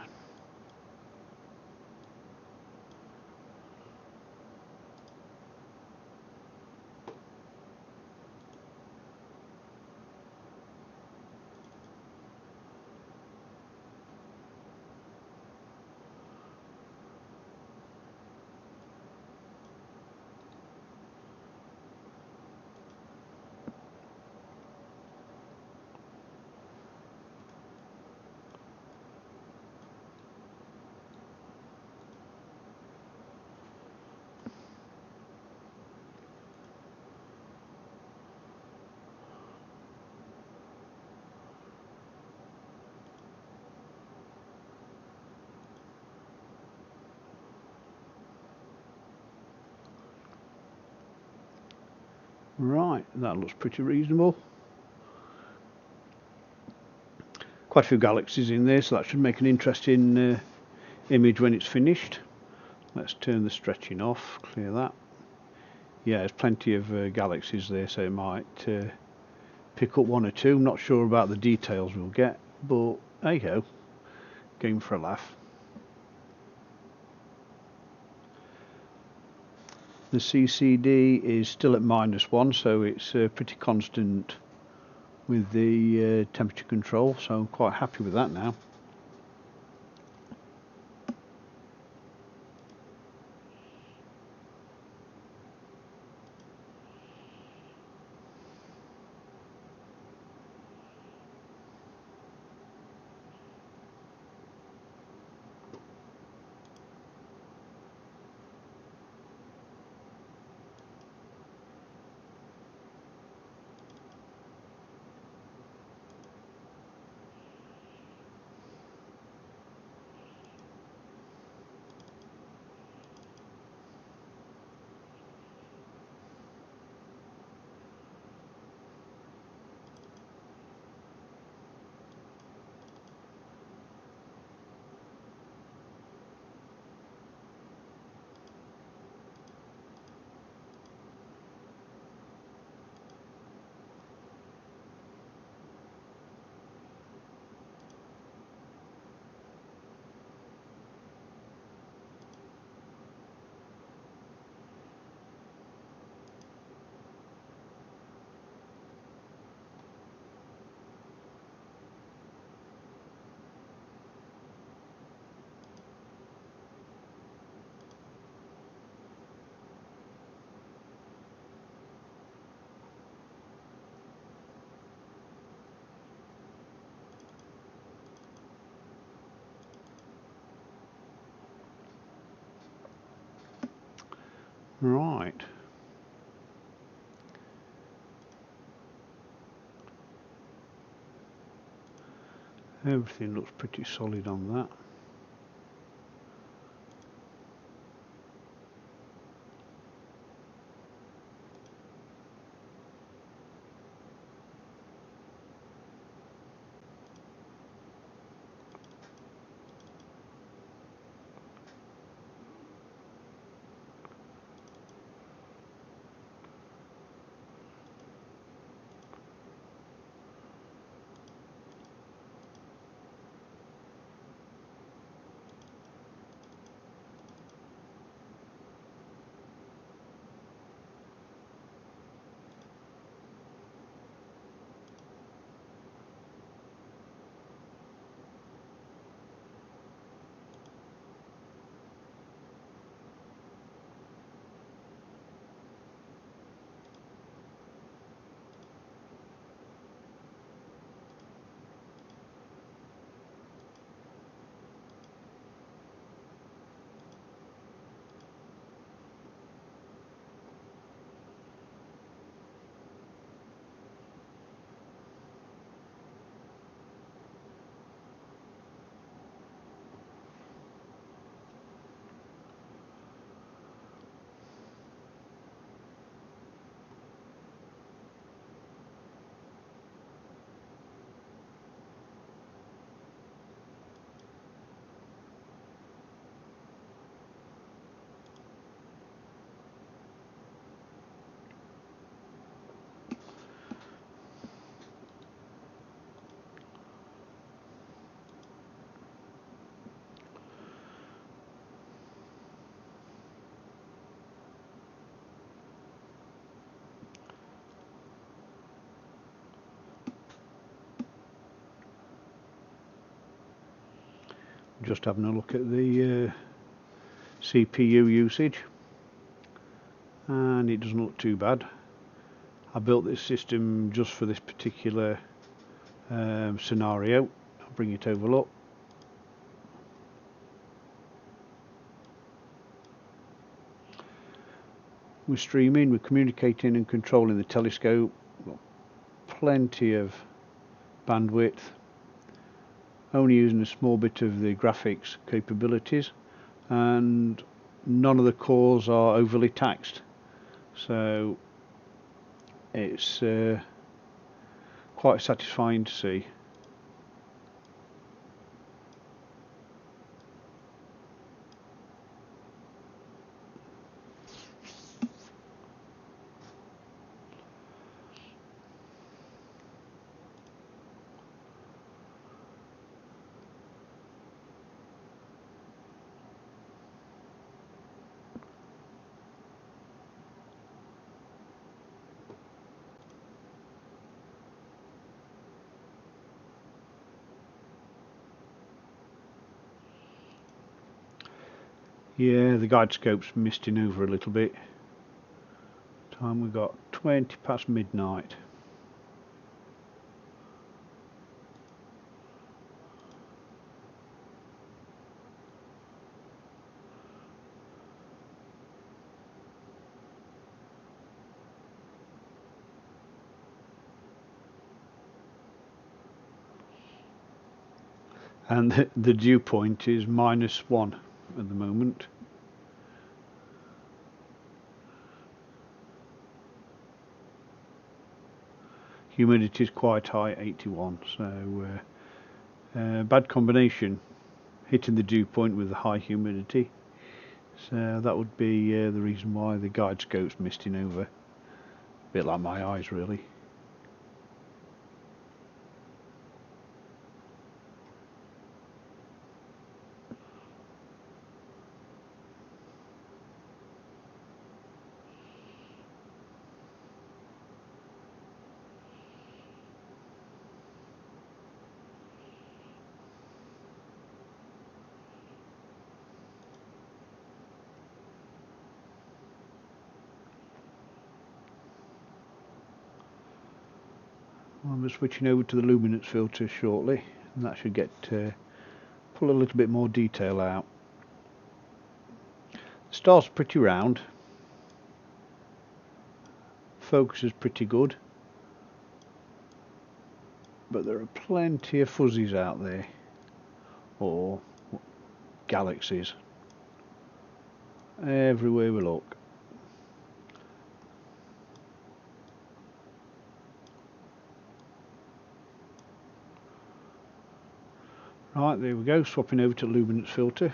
Right, that looks pretty reasonable. Quite a few galaxies in there, so that should make an interesting image when it's finished. Let's turn the stretching off, clear that. Yeah, there's plenty of galaxies there, so it might pick up one or two. I'm not sure about the details we'll get, but hey ho, game for a laugh. The CCD is still at -1, so it's pretty constant with the temperature control, so I'm quite happy with that now. Right. Everything looks pretty solid on that. Just having a look at the CPU usage, and it doesn't look too bad. I built this system just for this particular scenario. I'll bring it over, look. We're streaming, we're communicating and controlling the telescope. Got plenty of bandwidth, only using a small bit of the graphics capabilities, and none of the cores are overly taxed, so it's quite satisfying to see. Yeah, the guide scope's misting over a little bit. Time we got 20 past midnight. And the dew point is -1 at the moment. Humidity is quite high, 81, so bad combination, hitting the dew point with the high humidity. So that would be the reason why the guide scope's misting over. A bit like my eyes, really. I'm switching over to the luminance filter shortly, and that should get pull a little bit more detail out. The star's pretty round, focus is pretty good, but there are plenty of fuzzies out there, or galaxies, everywhere we look. Right, there we go, swapping over to luminance filter,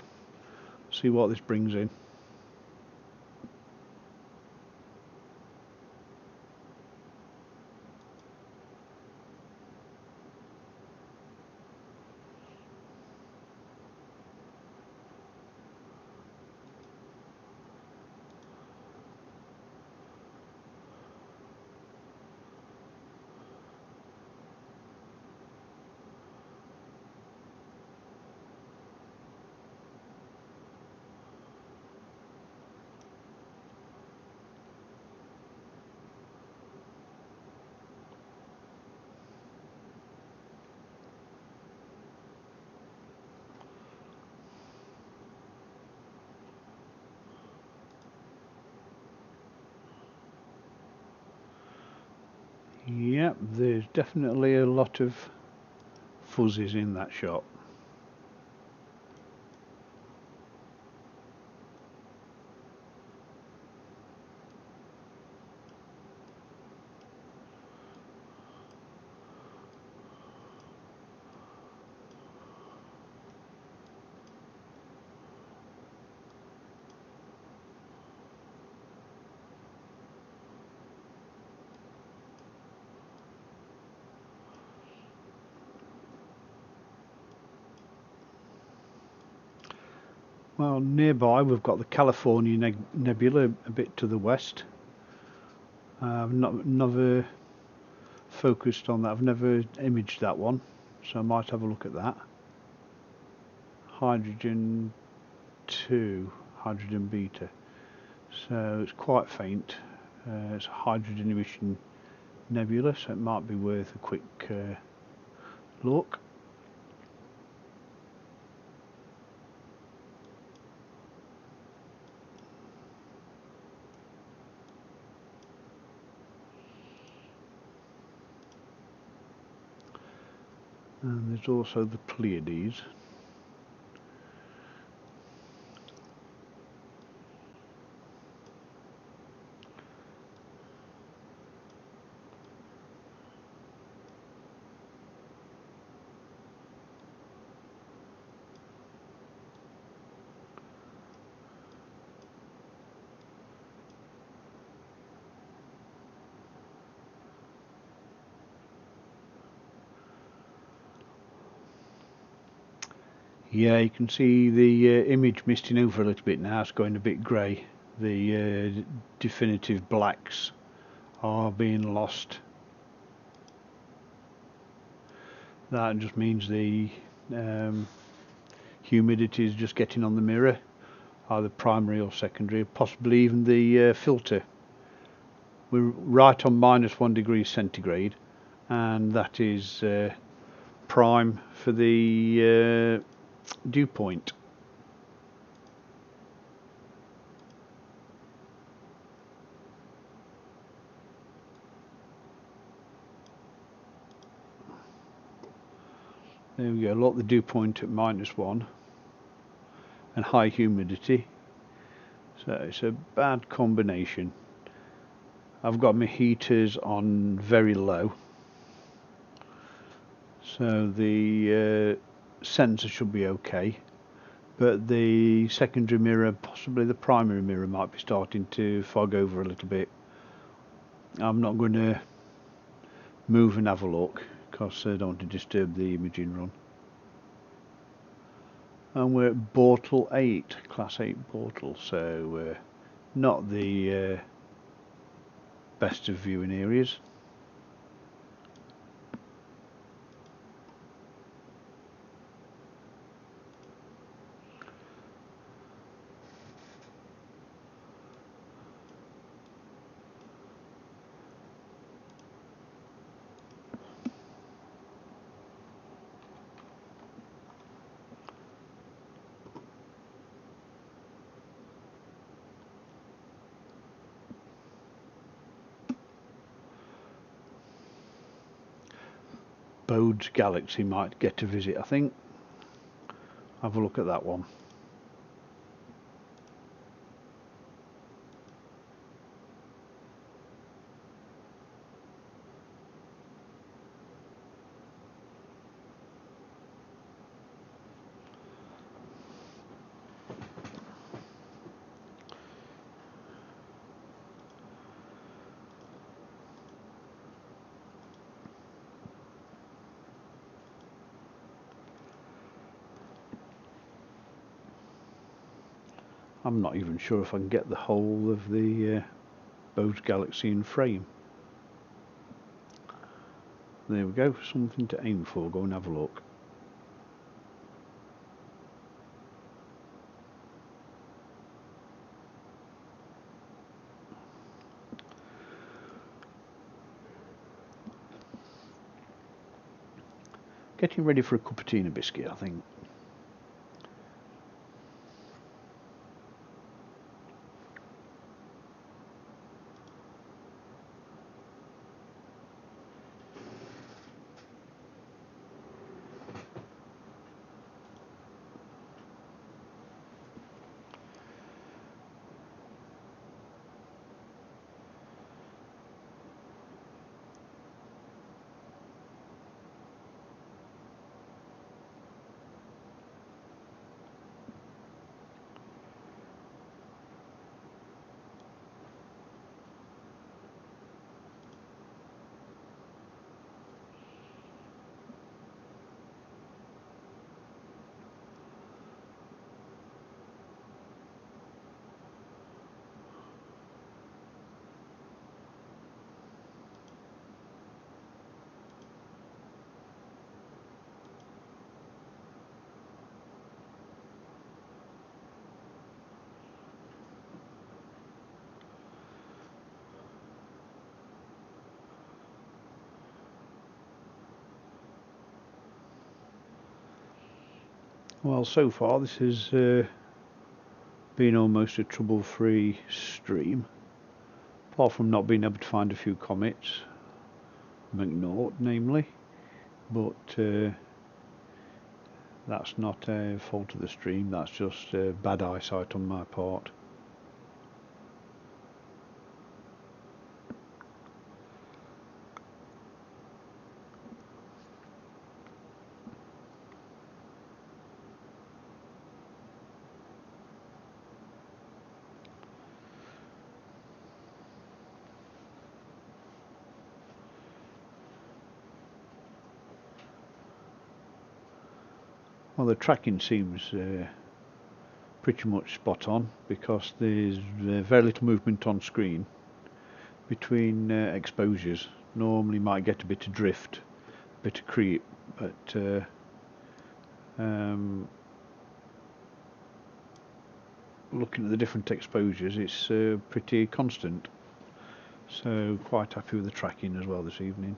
see what this brings in. Yep, there's definitely a lot of fuzzies in that shot. Well, nearby we've got the California Nebula a bit to the west. I've never focused on that, I've never imaged that one, so I might have a look at that. hydrogen 2, hydrogen beta. So it's quite faint. It's a hydrogen emission nebula, so it might be worth a quick look. And there's also the Pleiades. Yeah, you can see the image misting over a little bit now. It's going a bit grey. The definitive blacks are being lost. That just means the humidity is just getting on the mirror, either primary or secondary, possibly even the filter. We're right on -1°C, and that is prime for the dew point. There we go, look, the dew point at -1 and high humidity, so it's a bad combination. I've got my heaters on very low, so the sensor should be okay, but the secondary mirror, possibly the primary mirror, might be starting to fog over a little bit. I'm not going to move and have a look because I don't want to disturb the imaging run. And we're at Bortle 8, Class 8 Bortle, so not the best of viewing areas. Bode's Galaxy might get to visit, I think. Have a look at that one. I'm not even sure if I can get the whole of the Bode's Galaxy in frame. There we go, something to aim for. Go and have a look. Getting ready for a cup of tea and a biscuit, I think. Well, so far this has been almost a trouble-free stream, apart from not being able to find a few comets, McNaught namely, but that's not a fault of the stream, that's just bad eyesight on my part. Well, the tracking seems pretty much spot on, because there's very little movement on screen between exposures. Normally might get a bit of drift, a bit of creep, but looking at the different exposures, it's pretty constant, so quite happy with the tracking as well this evening.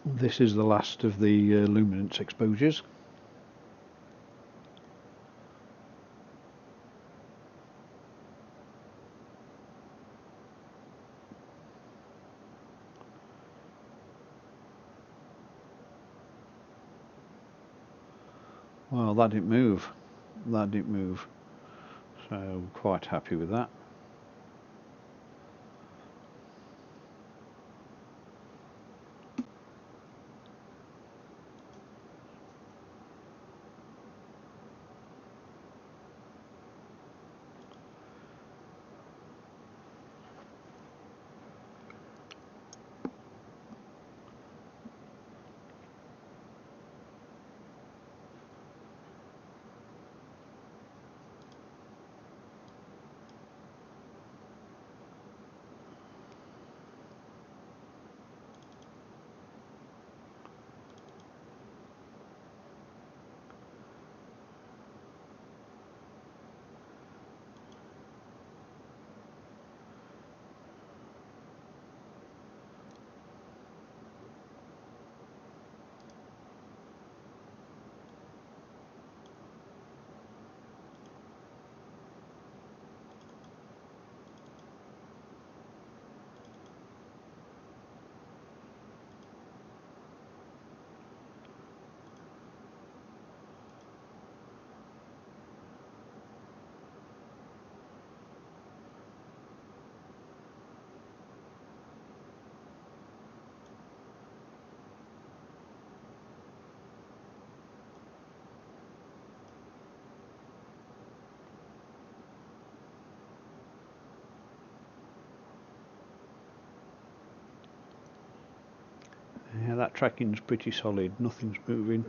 This is the last of the luminance exposures. Well, that didn't move. That didn't move. So quite happy with that. Yeah, that tracking's pretty solid, nothing's moving.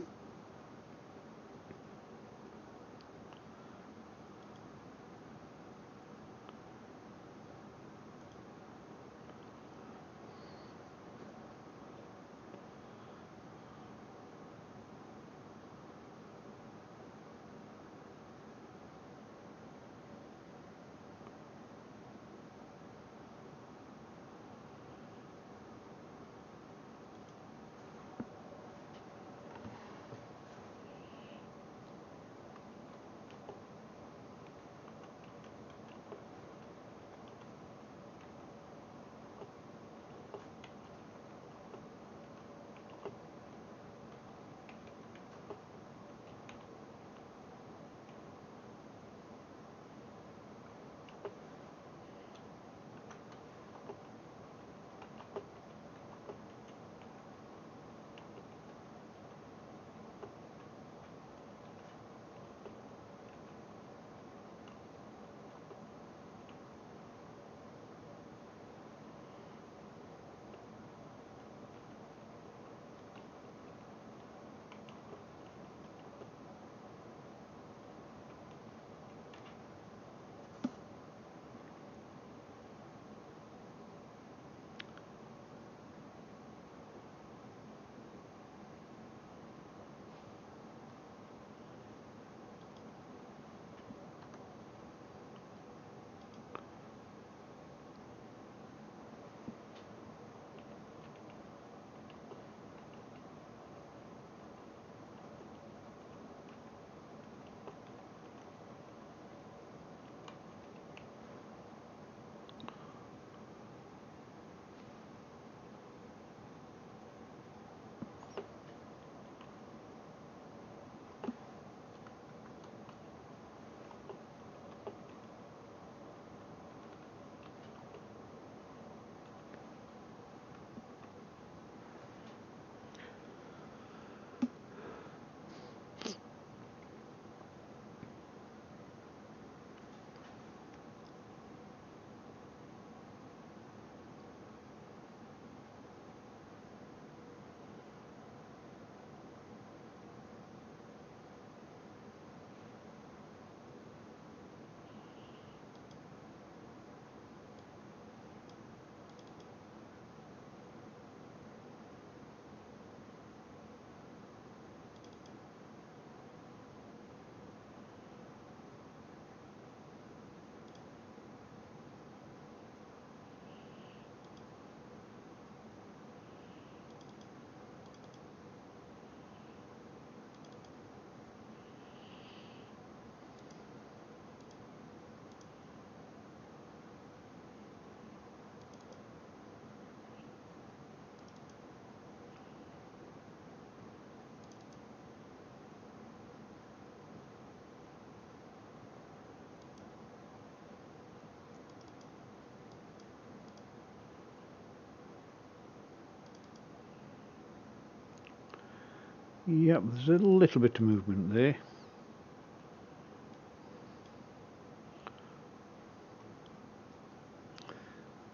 Yep, there's a little bit of movement there.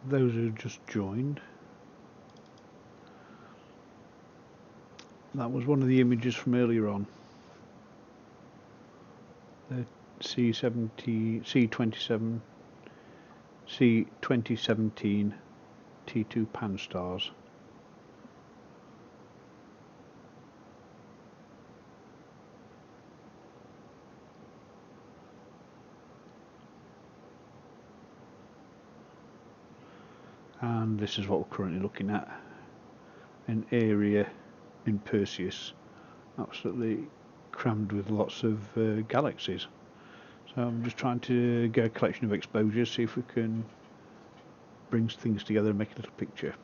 Those are just joined. That was one of the images from earlier on. The C27 C2017 T2 PANSTARRS. And this is what we're currently looking at, an area in Perseus absolutely crammed with lots of galaxies. So I'm just trying to get a collection of exposures, see if we can bring things together and make a little picture.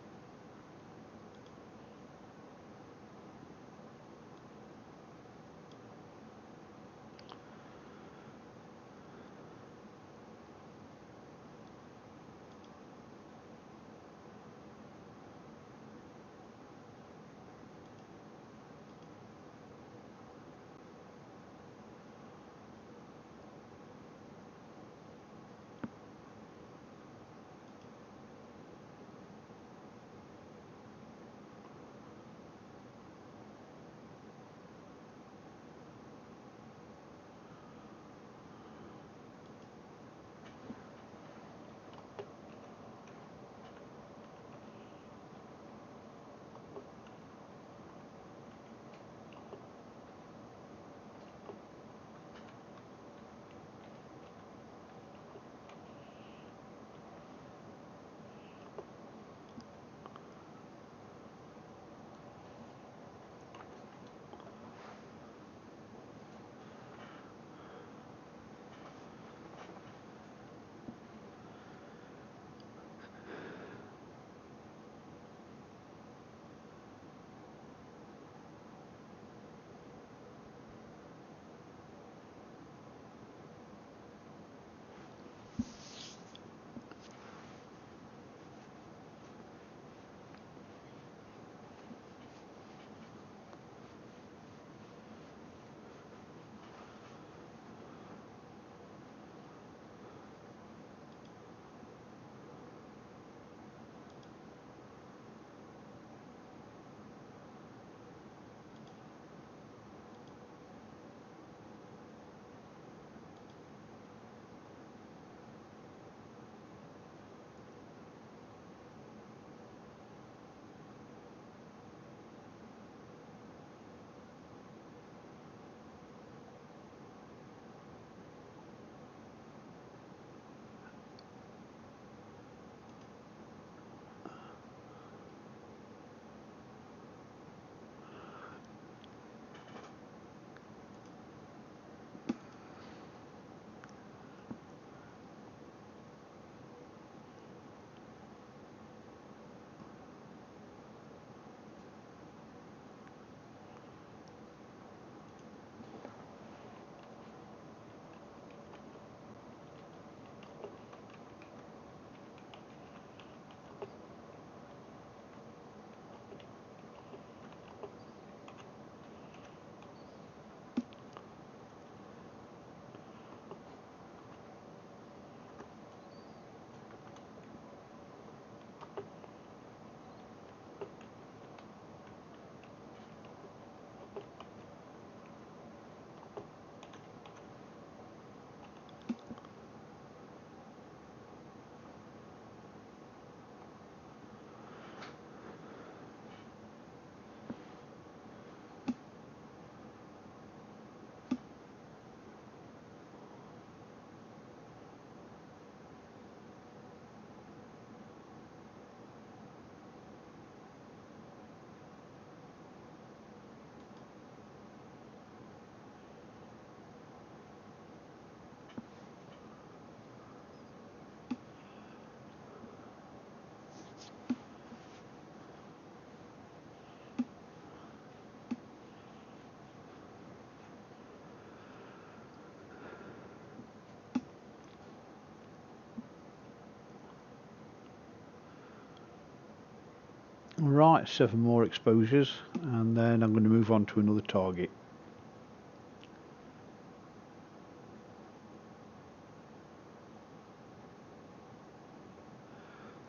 Right, 7 more exposures, and then I'm going to move on to another target.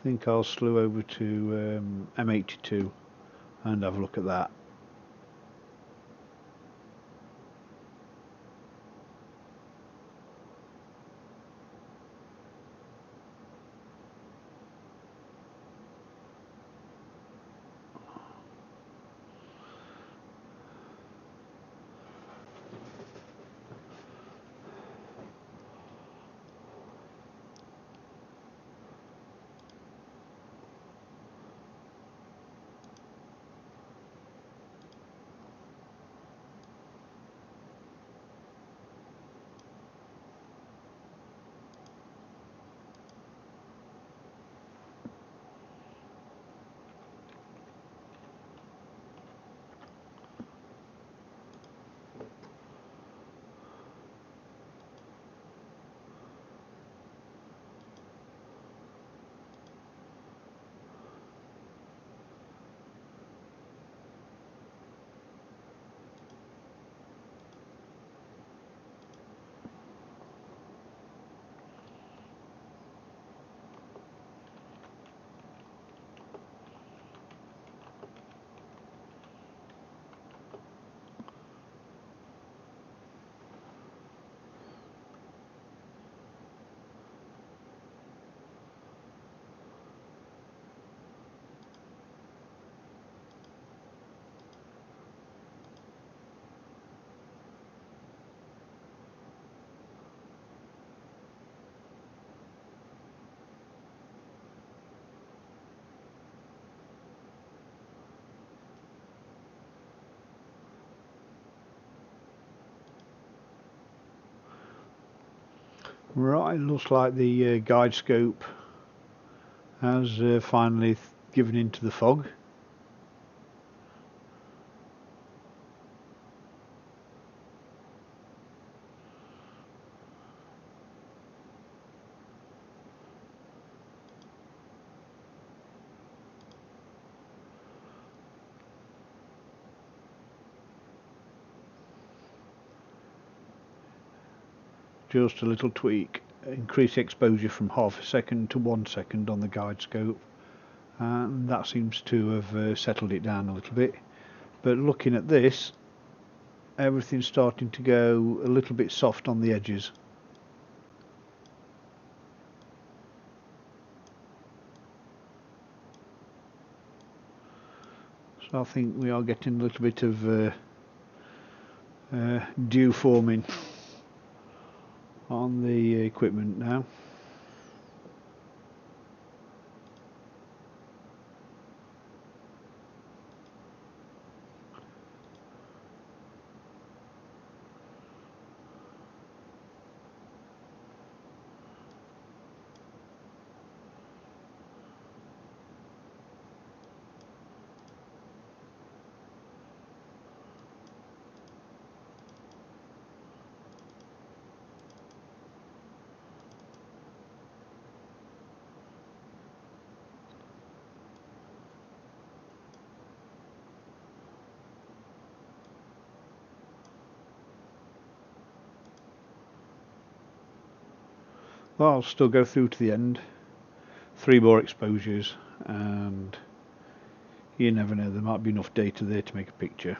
I think I'll slew over to M82 and have a look at that. Right, looks like the guide scope has finally given into the fog. Just a little tweak, increase exposure from half a second to 1 second on the guide scope, and that seems to have settled it down a little bit. But looking at this, everything's starting to go a little bit soft on the edges. So I think we are getting a little bit of dew forming on the equipment now. Well, I'll still go through to the end. 3 more exposures, and you never know, there might be enough data there to make a picture.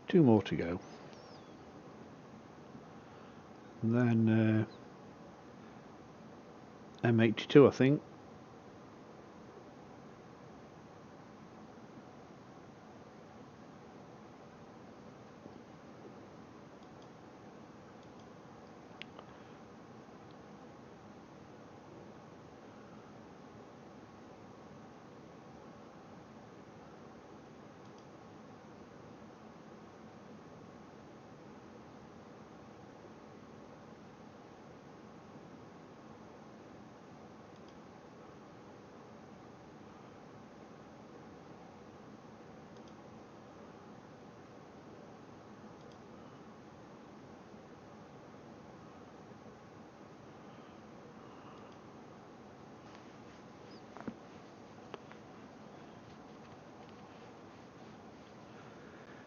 Two more to go. and then M82 I think.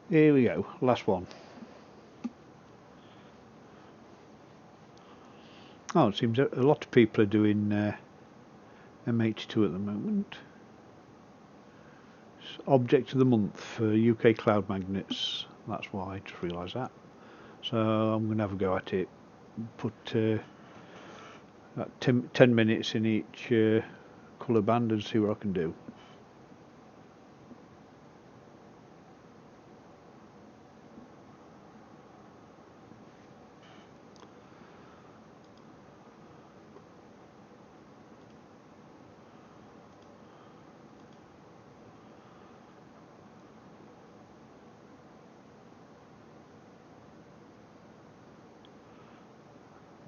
Here we go, last one. Oh, it seems a lot of people are doing M82 at the moment. It's Object of the Month for UK cloud magnets, that's why I just realised that. So I'm going to have a go at it. Put 10 minutes in each colour band and see what I can do.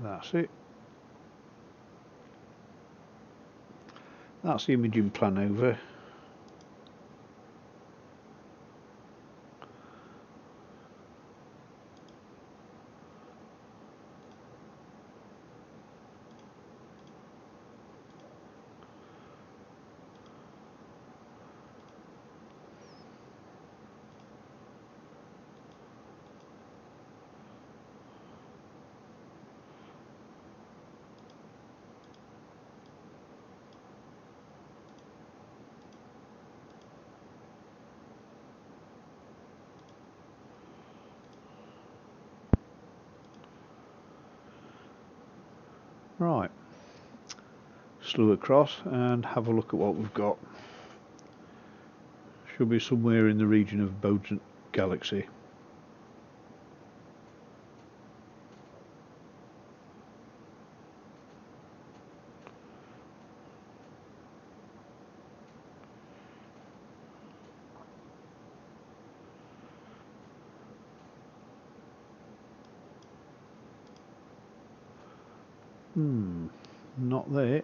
That's it. That's the imaging plan over. Right, slew across and have a look at what we've got. Should be somewhere in the region of Bode's galaxy. Not there.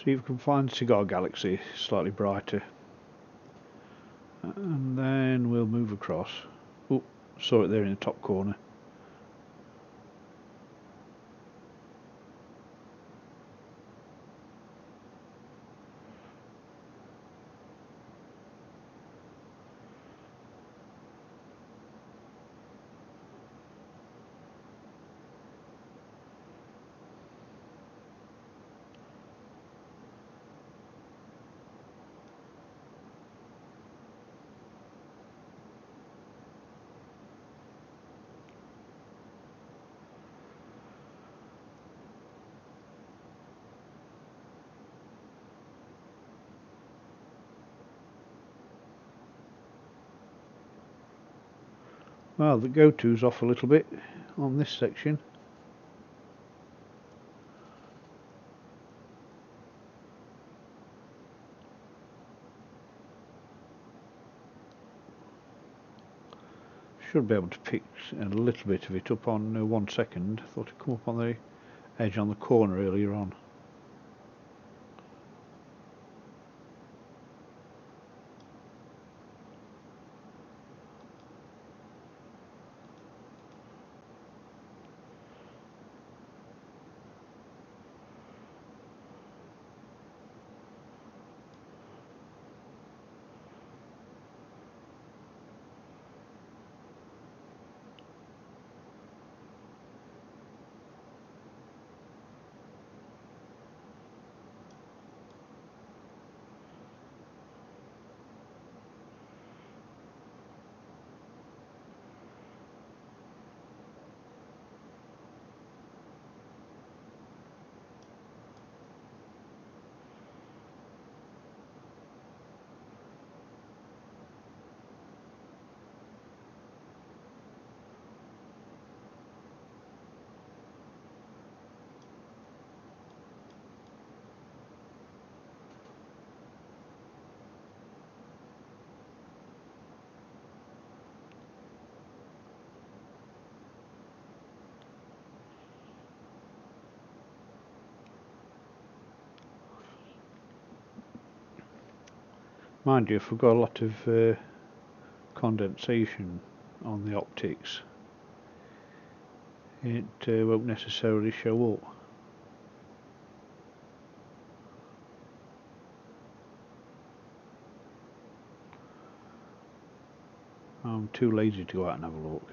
See if we can find Cigar Galaxy slightly brighter. And then we'll move across. Oh, saw it there in the top corner. Well, the go-to's off a little bit on this section. Should be able to pick a little bit of it up on 1 second. Thought it'd come up on the edge on the corner earlier on. Mind you, if we've got a lot of condensation on the optics, it won't necessarily show up. I'm too lazy to go out and have a look.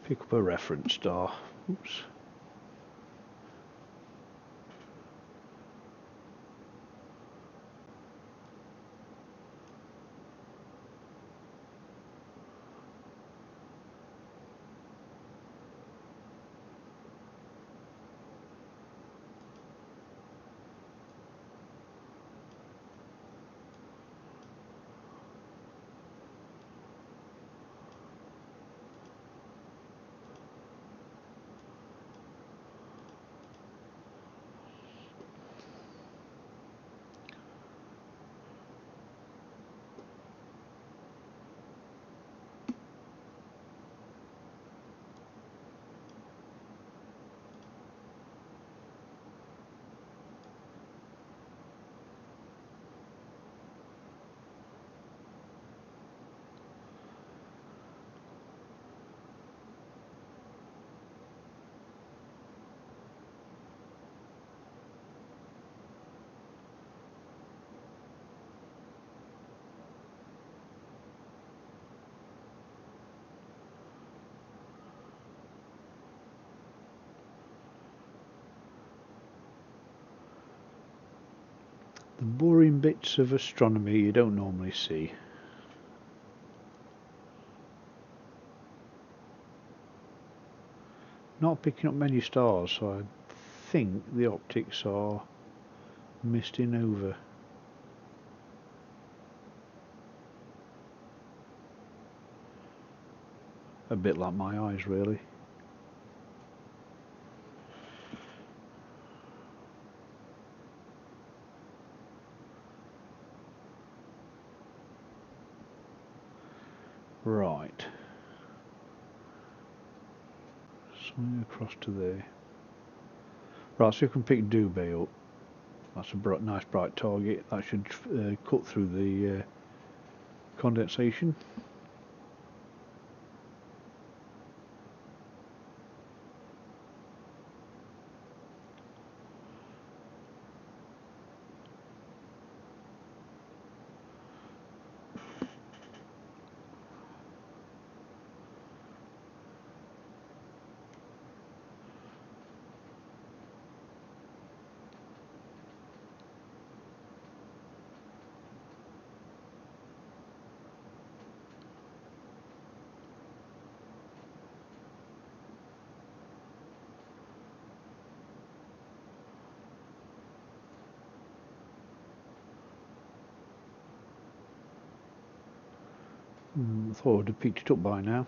Pick up a reference star. Oops. The boring bits of astronomy you don't normally see. Not picking up many stars, so I think the optics are misting over. A bit like my eyes, really. Right. Swing across to there. Right, so you can pick Dubé up. That's a nice bright target. That should cut through the condensation. I thought I would have picked it up by now.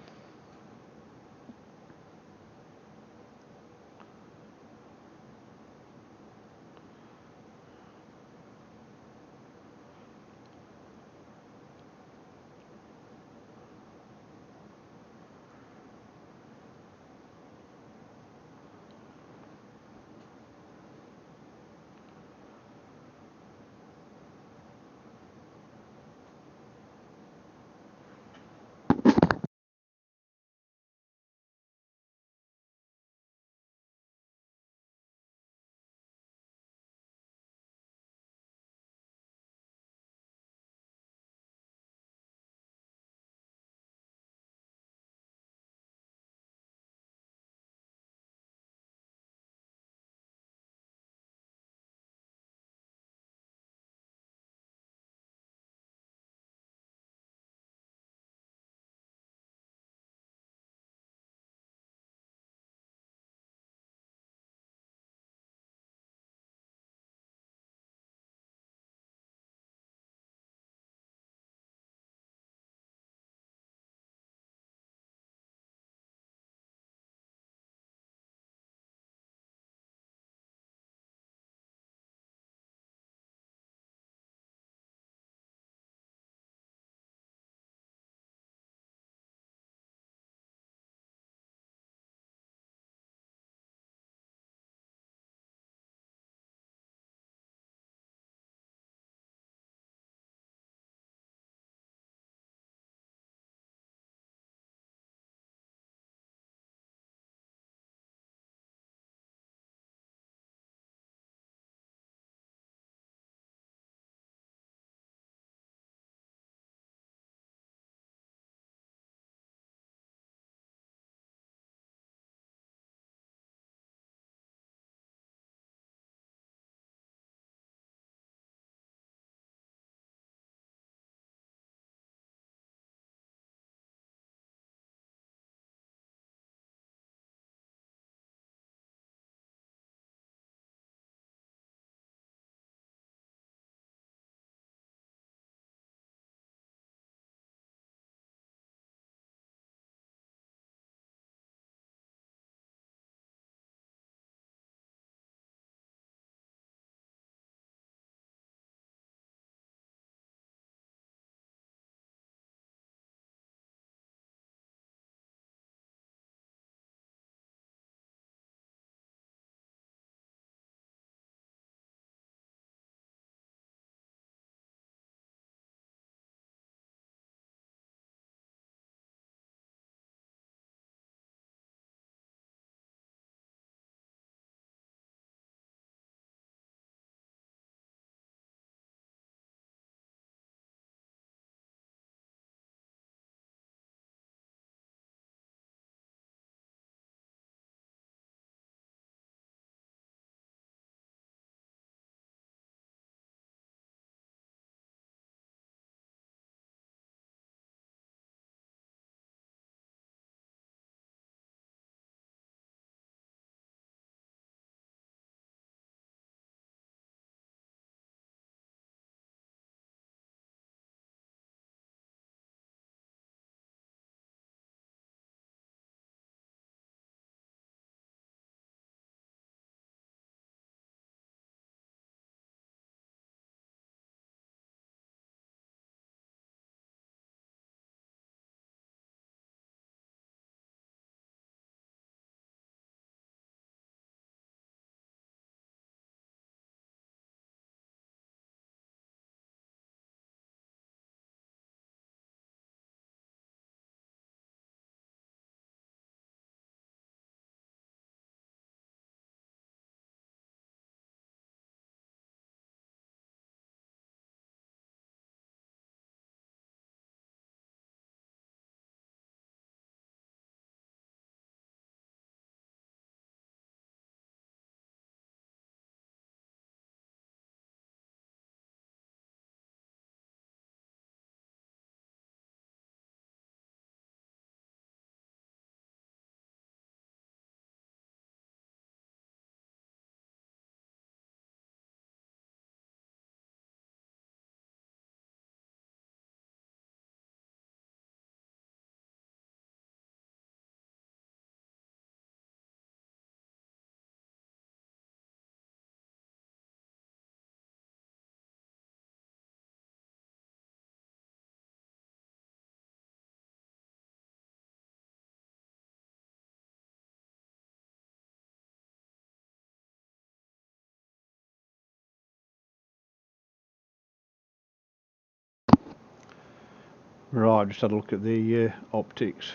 Right, just had a look at the optics.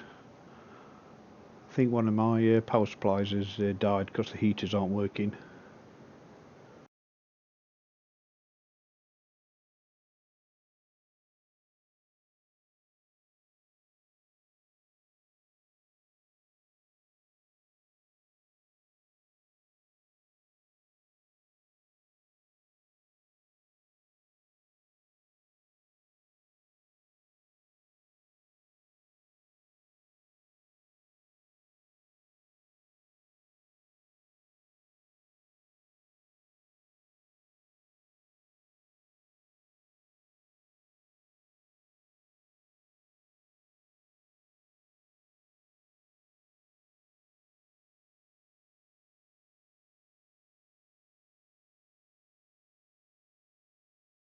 I think one of my power supplies has died because the heaters aren't working.